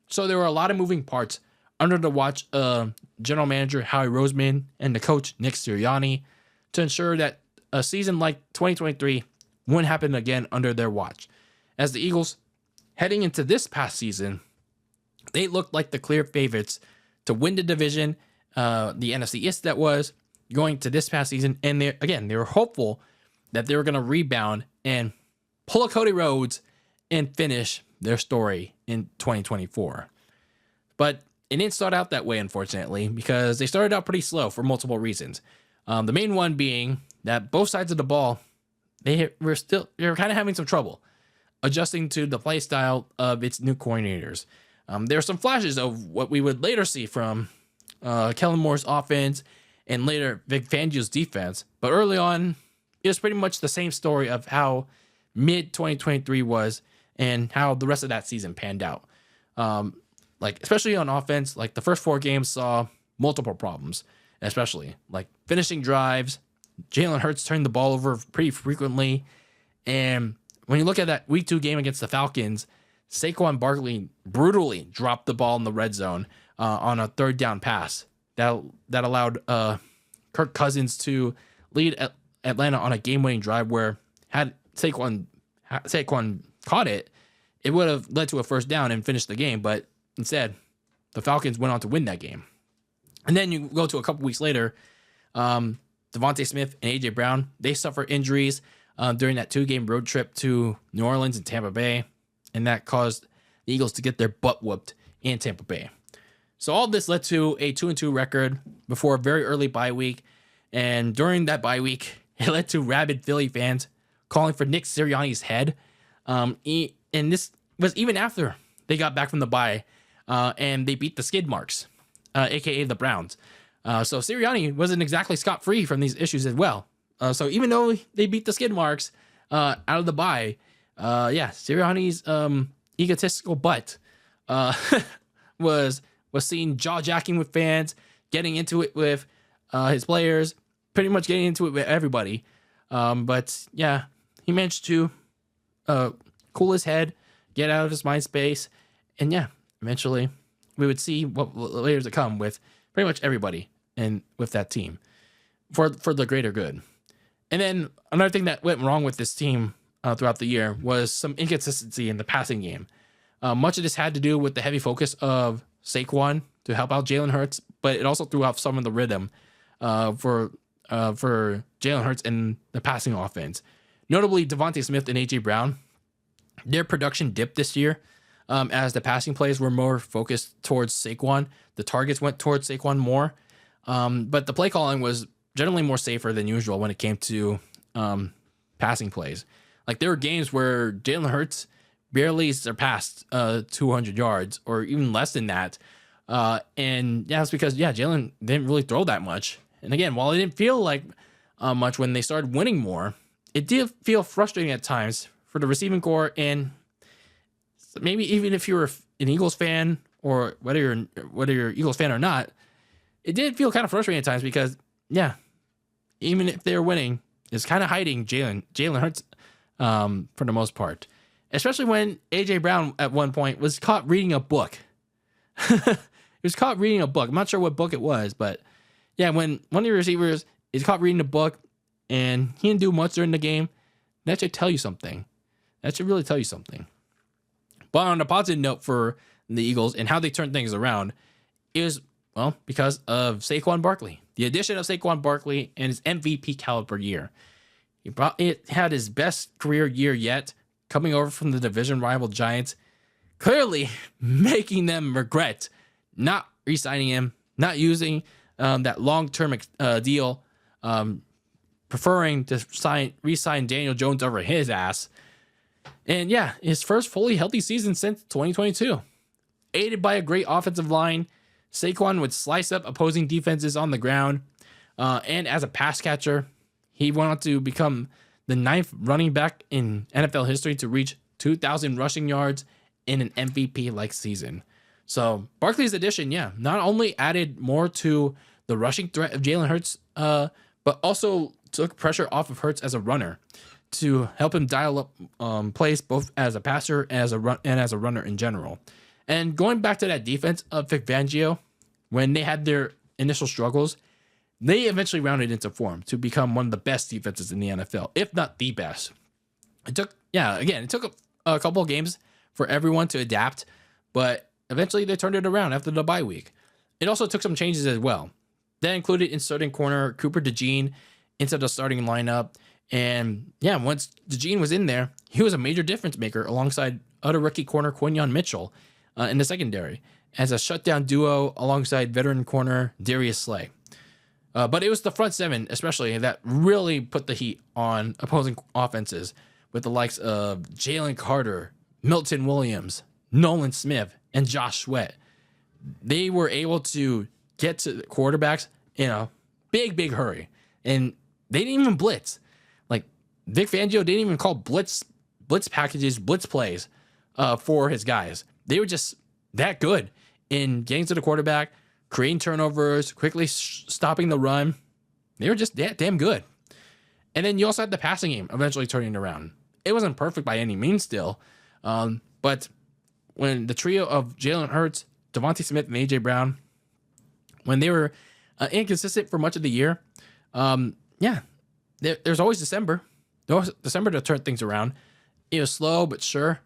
So there were a lot of moving parts under the watch of general manager Howie Roseman and the coach Nick Sirianni to ensure that a season like 2023 wouldn't happen again under their watch. As the Eagles, heading into this past season, they looked like the clear favorites to win the division, the NFC East that was, going to this past season. And they were hopeful that they were going to rebound and pull a Cody Rhodes and finish their story in 2024. But it didn't start out that way, unfortunately, because they started out pretty slow for multiple reasons. The main one being that both sides of the ball, they were kind of having some trouble adjusting to the play style of its new coordinators. There are some flashes of what we would later see from Kellen Moore's offense and later Vic Fangio's defense. But early on, it was pretty much the same story of how mid-2023 was and how the rest of that season panned out. Especially on offense, like the first 4 games saw multiple problems, especially like finishing drives. Jalen Hurts turned the ball over pretty frequently. And when you look at that week 2 game against the Falcons, Saquon Barkley brutally dropped the ball in the red zone on a 3rd down pass that allowed Kirk Cousins to lead Atlanta on a game-winning drive where had Saquon caught it, it would have led to a 1st down and finished the game. But instead, the Falcons went on to win that game. And then you go to a couple weeks later, Devontae Smith and A.J. Brown, they suffer injuries during that 2-game road trip to New Orleans and Tampa Bay. And that caused the Eagles to get their butt whooped in Tampa Bay. So all this led to a 2-2 record before a very early bye week. And during that bye week, it led to rabid Philly fans calling for Nick Sirianni's head. And this was even after they got back from the bye and they beat the Skid Marks, a.k.a. the Browns. So Sirianni wasn't exactly scot-free from these issues as well. So even though they beat the Skid Marks out of the bye, Sirianni's egotistical butt was seen jaw-jacking with fans, getting into it with his players, pretty much getting into it with everybody. But yeah, he managed to cool his head, get out of his mind space, and yeah, eventually we would see what later to come with pretty much everybody and with that team for the greater good. And then another thing that went wrong with this team throughout the year was some inconsistency in the passing game. Much of this had to do with the heavy focus of Saquon to help out Jalen Hurts, but it also threw off some of the rhythm for Jalen Hurts in the passing offense. Notably, Devontae Smith and A.J. Brown, their production dipped this year as the passing plays were more focused towards Saquon. The targets went towards Saquon more, but the play calling was generally more safer than usual when it came to passing plays. Like there were games where Jalen Hurts barely surpassed 200 yards or even less than that. And yeah, it's because, Jalen didn't really throw that much. And again, while it didn't feel like much when they started winning more, it did feel frustrating at times for the receiving corps. And maybe even if you were an Eagles fan or whether you're an Eagles fan or not, it did feel kind of frustrating at times because, even if they're winning, it's kind of hiding Jalen Hurts for the most part. Especially when A.J. Brown at one point was caught reading a book. He was caught reading a book. I'm not sure what book it was, but yeah, when one of your receivers is caught reading a book and he didn't do much during the game, that should tell you something. That should really tell you something. But on a positive note for the Eagles and how they turned things around is, because of Saquon Barkley. The addition of Saquon Barkley and his MVP caliber year. He had his best career year yet, coming over from the division rival Giants, clearly making them regret not re-signing him, not using that long-term deal, preferring to re-sign Daniel Jones over his ass. And yeah, his first fully healthy season since 2022. Aided by a great offensive line, Saquon would slice up opposing defenses on the ground. And as a pass catcher, he went on to become the 9th running back in NFL history to reach 2,000 rushing yards in an MVP-like season. So Barkley's addition, not only added more to the rushing threat of Jalen Hurts, but also took pressure off of Hurts as a runner to help him dial up plays both as a passer and as a runner in general. And going back to that defense of Vic Fangio, when they had their initial struggles, they eventually rounded into form to become one of the best defenses in the NFL, if not the best. It took a couple of games for everyone to adapt, but eventually they turned it around after the bye week. It also took some changes as well. That included inserting corner Cooper DeJean into the starting lineup. And once DeJean was in there, he was a major difference maker alongside other rookie corner Quinyon Mitchell in the secondary as a shutdown duo alongside veteran corner Darius Slay. But it was the front seven, especially, that really put the heat on opposing offenses with the likes of Jalen Carter, Milton Williams, Nolan Smith, and Josh Sweat. They were able to get to the quarterbacks in a big hurry. And they didn't even blitz. Like, Vic Fangio didn't even call blitz packages, blitz plays for his guys. They were just that good in getting to the quarterback, creating turnovers, quickly stopping the run. They were just damn good. And then you also had the passing game eventually turning around. It wasn't perfect by any means still. But when the trio of Jalen Hurts, Devontae Smith, and A.J. Brown, when they were inconsistent for much of the year, there's always December. There was December to turn things around. It was slow but sure.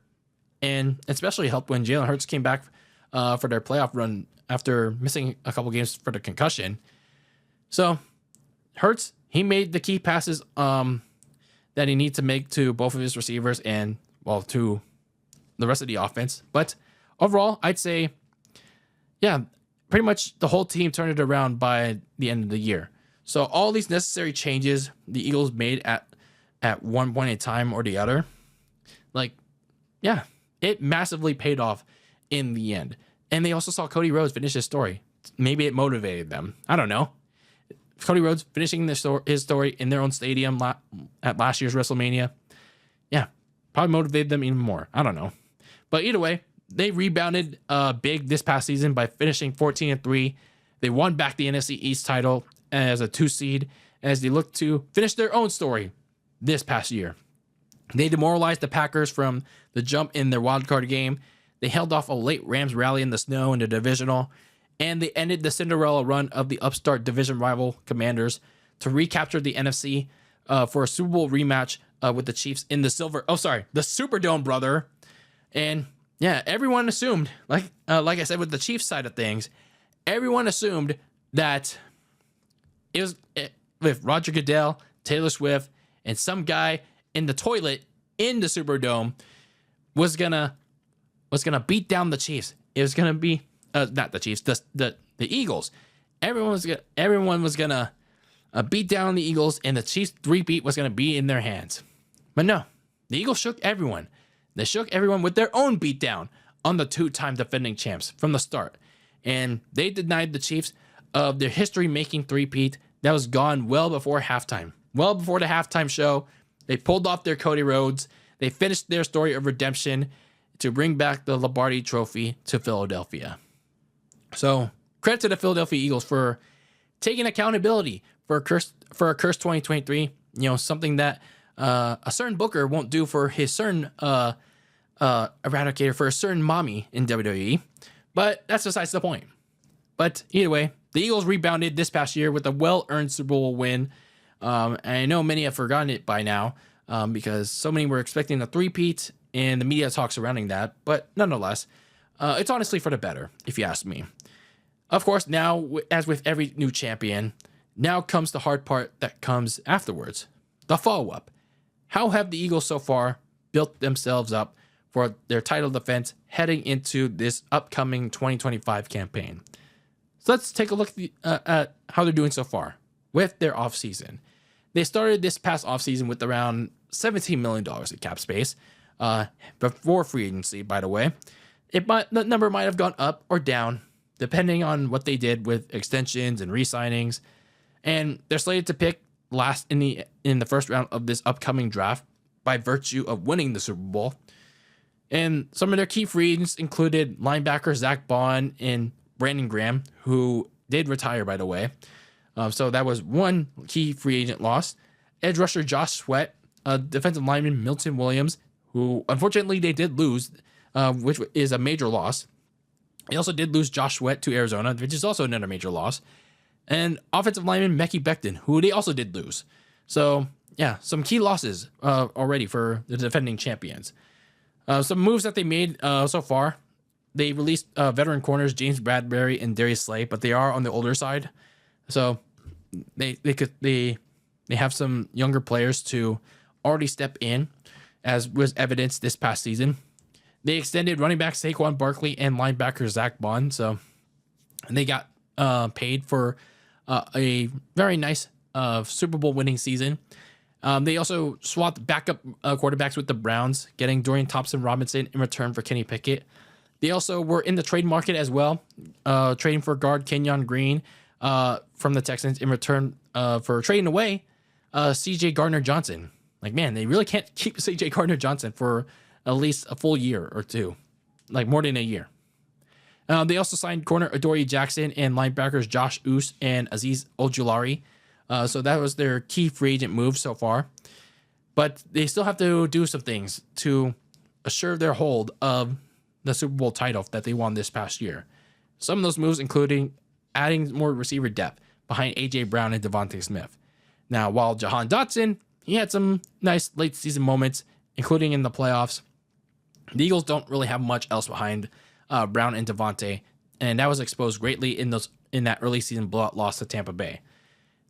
And especially helped when Jalen Hurts came back for their playoff run after missing a couple games for the concussion. So Hurts, he made the key passes that he needed to make to both of his receivers and, to the rest of the offense. But overall, I'd say, pretty much the whole team turned it around by the end of the year. So all these necessary changes the Eagles made at one point in time or the other, it massively paid off in the end. And they also saw Cody Rhodes finish his story. Maybe it motivated them. I don't know. Cody Rhodes finishing his story in their own stadium at last year's WrestleMania. Probably motivated them even more. I don't know. But either way, they rebounded big this past season by finishing 14-3. They won back the NFC East title as a 2 seed as they look to finish their own story this past year. They demoralized the Packers from the jump in their wildcard game. They held off a late Rams rally in the snow in the divisional, and they ended the Cinderella run of the upstart division rival Commanders to recapture the NFC for a Super Bowl rematch with the Chiefs in the Superdome, brother. And everyone assumed, like I said, with the Chiefs side of things, everyone assumed that it was with Roger Goodell, Taylor Swift, and some guy in the toilet in the Superdome was gonna beat down the Chiefs. It was gonna be not the Chiefs, the Eagles. Everyone was gonna beat down the Eagles, and the Chiefs' three-peat was gonna be in their hands. But no, the Eagles shook everyone. They shook everyone with their own beatdown on the 2-time defending champs from the start, and they denied the Chiefs of their history-making three-peat that was gone well before halftime. Well before the halftime show, they pulled off their Cody Rhodes. They finished their story of redemption to bring back the Lombardi Trophy to Philadelphia. So credit to the Philadelphia Eagles for taking accountability for a cursed 2023. Something that a certain booker won't do for his certain eradicator for a certain mommy in WWE. But that's besides the point. But either way, the Eagles rebounded this past year with a well-earned Super Bowl win. And I know many have forgotten it by now because so many were expecting a three-peat and the media talk surrounding that. But nonetheless, it's honestly for the better, if you ask me. Of course, now, as with every new champion, now comes the hard part that comes afterwards, the follow-up. How have the Eagles so far built themselves up for their title defense heading into this upcoming 2025 campaign. So let's take a look at how they're doing so far with their offseason. They started this past offseason with around $17 million in cap space before free agency, by the way. The number might have gone up or down, depending on what they did with extensions and re-signings. And they're slated to pick last in the first round of this upcoming draft by virtue of winning the Super Bowl. And some of their key free agents included linebacker Zach Bond and Brandon Graham, who did retire, by the way. So that was one key free agent loss. Edge rusher Josh Sweat, defensive lineman Milton Williams, who unfortunately they did lose, which is a major loss. They also did lose Josh Sweat to Arizona, which is also another major loss. And offensive lineman Mekhi Becton, who they also did lose. So yeah, some key losses already for the defending champions. Some moves that they made so far. They released veteran corners James Bradbury and Darius Slay, but they are on the older side. So they have some younger players to already step in, as was evidenced this past season. They extended running back Saquon Barkley and linebacker Zach Bond. So they got paid for a very nice Super Bowl winning season. They also swapped backup quarterbacks with the Browns, getting Dorian Thompson-Robinson in return for Kenny Pickett. They also were in the trade market as well, trading for guard Kenyon Green from the Texans in return for trading away C.J. Gardner-Johnson. Like, man, they really can't keep C.J. Gardner-Johnson for at least a full year or two, like more than a year. They also signed corner Adoree Jackson and linebackers Josh Ouse and Azeez Ojulari. So that was their key free agent move so far. But they still have to do some things to assure their hold of the Super Bowl title that they won this past year. Some of those moves including adding more receiver depth behind A.J. Brown and Devontae Smith. Now, while Jahan Dotson, he had some nice late season moments, including in the playoffs, the Eagles don't really have much else behind Brown and Devontae, and that was exposed greatly in that early season blowout loss to Tampa Bay.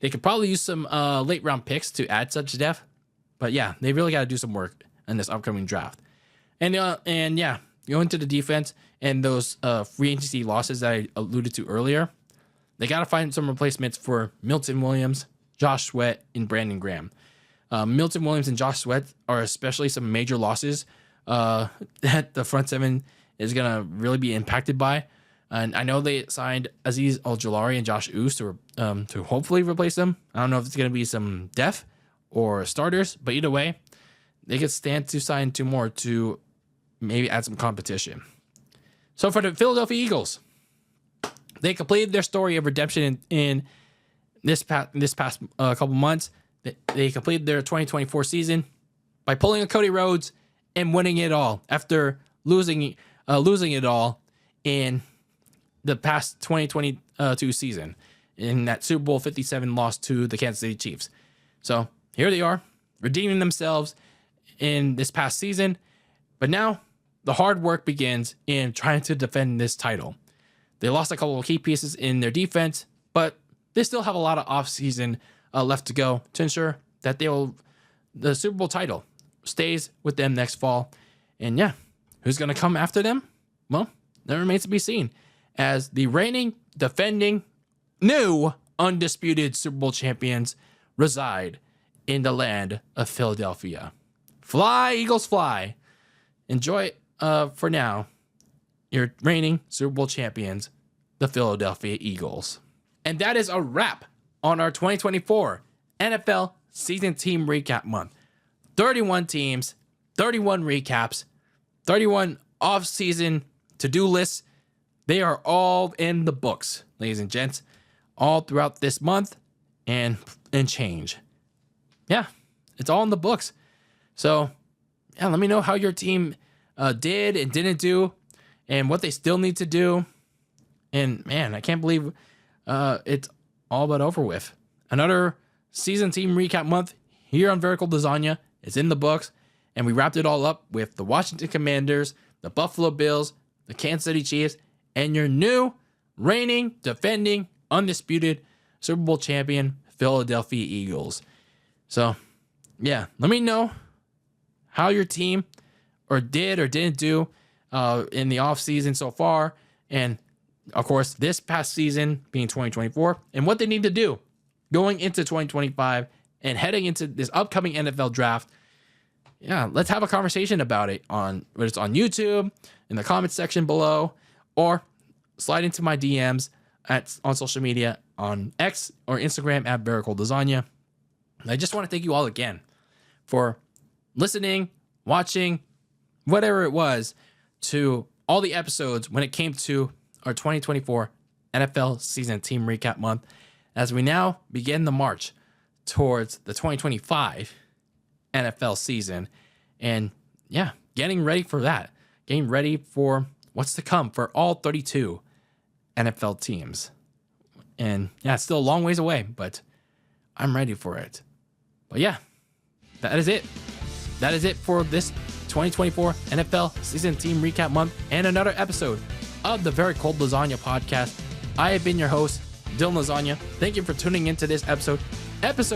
They could probably use some late round picks to add such depth, but yeah, they really got to do some work in this upcoming draft. And yeah, go into the defense and those free agency losses that I alluded to earlier. They got to find some replacements for Milton Williams, Josh Sweat, and Brandon Graham. Milton Williams and Josh Sweat are especially some major losses that the front seven is going to really be impacted by. And I know they signed Azeez Ojulari and Josh Ouse to hopefully replace them. I don't know if it's going to be some depth or starters, but either way, they could stand to sign two more to maybe add some competition. So for the Philadelphia Eagles, they completed their story of redemption in this past couple months. They completed their 2024 season by pulling a Cody Rhodes and winning it all after losing it all in the past 2022 season in that Super Bowl 57 loss to the Kansas City Chiefs. So here they are, redeeming themselves in this past season. But now the hard work begins in trying to defend this title. They lost a couple of key pieces in their defense, but they still have a lot of offseason left to go to ensure that the Super Bowl title stays with them next fall. And yeah, who's going to come after them? Well, that remains to be seen, as the reigning, defending, new, undisputed Super Bowl champions reside in the land of Philadelphia. Fly, Eagles, fly. Enjoy for now your reigning Super Bowl champions, the Philadelphia Eagles. And that is a wrap on our 2024 NFL season team recap month. 31 teams, 31 recaps, 31 off-season to-do lists. They are all in the books, ladies and gents, all throughout this month and change. Yeah, it's all in the books. So, yeah, let me know how your team did and didn't do and what they still need to do. And, man, I can't believe it's all but over with. Another season team recap month here on Very Cold Lasagna is in the books. And we wrapped it all up with the Washington Commanders, the Buffalo Bills, the Kansas City Chiefs, and your new reigning, defending, undisputed Super Bowl champion, Philadelphia Eagles. So, yeah, let me know how your team did or didn't do in the offseason so far. And of course, this past season being 2024 and what they need to do going into 2025 and heading into this upcoming NFL draft. Yeah, let's have a conversation about it whether it's on YouTube, in the comments section below, or slide into my DMs on social media on X or Instagram at Very Cold Lasagna. And I just want to thank you all again for listening, watching, whatever it was, to all the episodes when it came to our 2024 NFL season team recap month, as we now begin the march towards the 2025 NFL season. And yeah, getting ready for that, getting ready for what's to come for all 32 NFL teams. And yeah, it's still a long ways away, but I'm ready for it. But yeah, that is it. That is it for this 2024 NFL season team recap month and another episode of the Very Cold Lasagna Podcast. I have been your host, Dylan Lasagna. Thank you for tuning into this episode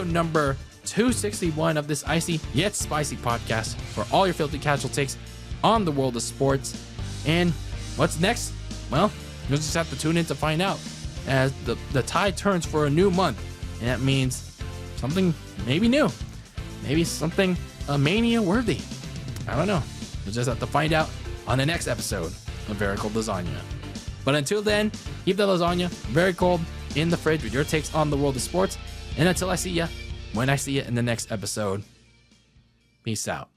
number 261 of this icy yet spicy podcast for all your filthy casual takes on the world of sports. And what's next? Well, you'll just have to tune in to find out, as the tide turns for a new month. And that means something maybe new, maybe something mania worthy. I don't know. You'll just have to find out on the next episode of Very Cold Lasagna. But until then, keep the lasagna very cold in the fridge with your takes on the world of sports. And until I see ya, when I see you in the next episode, peace out.